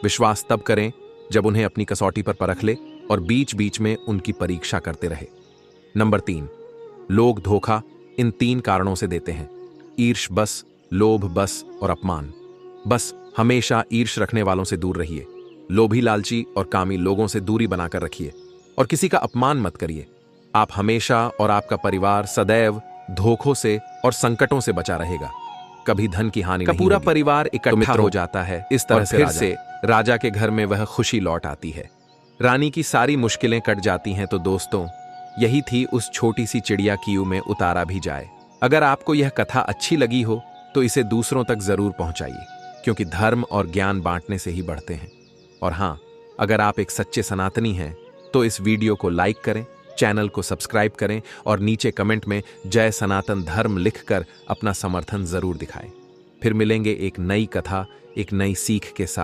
विश्वास तब करें जब उन्हें अपनी कसौटी पर परख ले और बीच बीच में उनकी परीक्षा करते रहे। नंबर 3, लोग धोखा इन 3 कारणों से देते हैं: ईर्ष बस, लोभ बस और अपमान बस। हमेशा ईर्ष रखने वालों से दूर रहिए। लोभी, लालची और कामी लोगों से दूरी बनाकर रखिए और किसी का अपमान मत करिए। आप हमेशा और आपका परिवार सदैव धोखों से और संकटों से बचा रहेगा। कभी धन की हानि नहीं होगी। पूरा परिवार इकट्ठा हो जाता है। इस तरह से फिर से राजा के घर में वह खुशी लौट आती है। रानी की सारी मुश्किलें कट जाती हैं। तो दोस्तों, यही थी उस छोटी सी चिड़िया की यूं में उतारा भी जाए। अगर आपको यह कथा अच्छी लगी हो तो इसे दूसरों तक जरूर पहुंचाइए, क्योंकि धर्म और ज्ञान बांटने से ही बढ़ते हैं। और हां, अगर आप एक सच्चे सनातनी हैं तो इस वीडियो को लाइक करें, चैनल को सब्सक्राइब करें और नीचे कमेंट में जय सनातन धर्म लिखकर अपना समर्थन जरूर दिखाएं। फिर मिलेंगे एक नई कथा, एक नई सीख के साथ।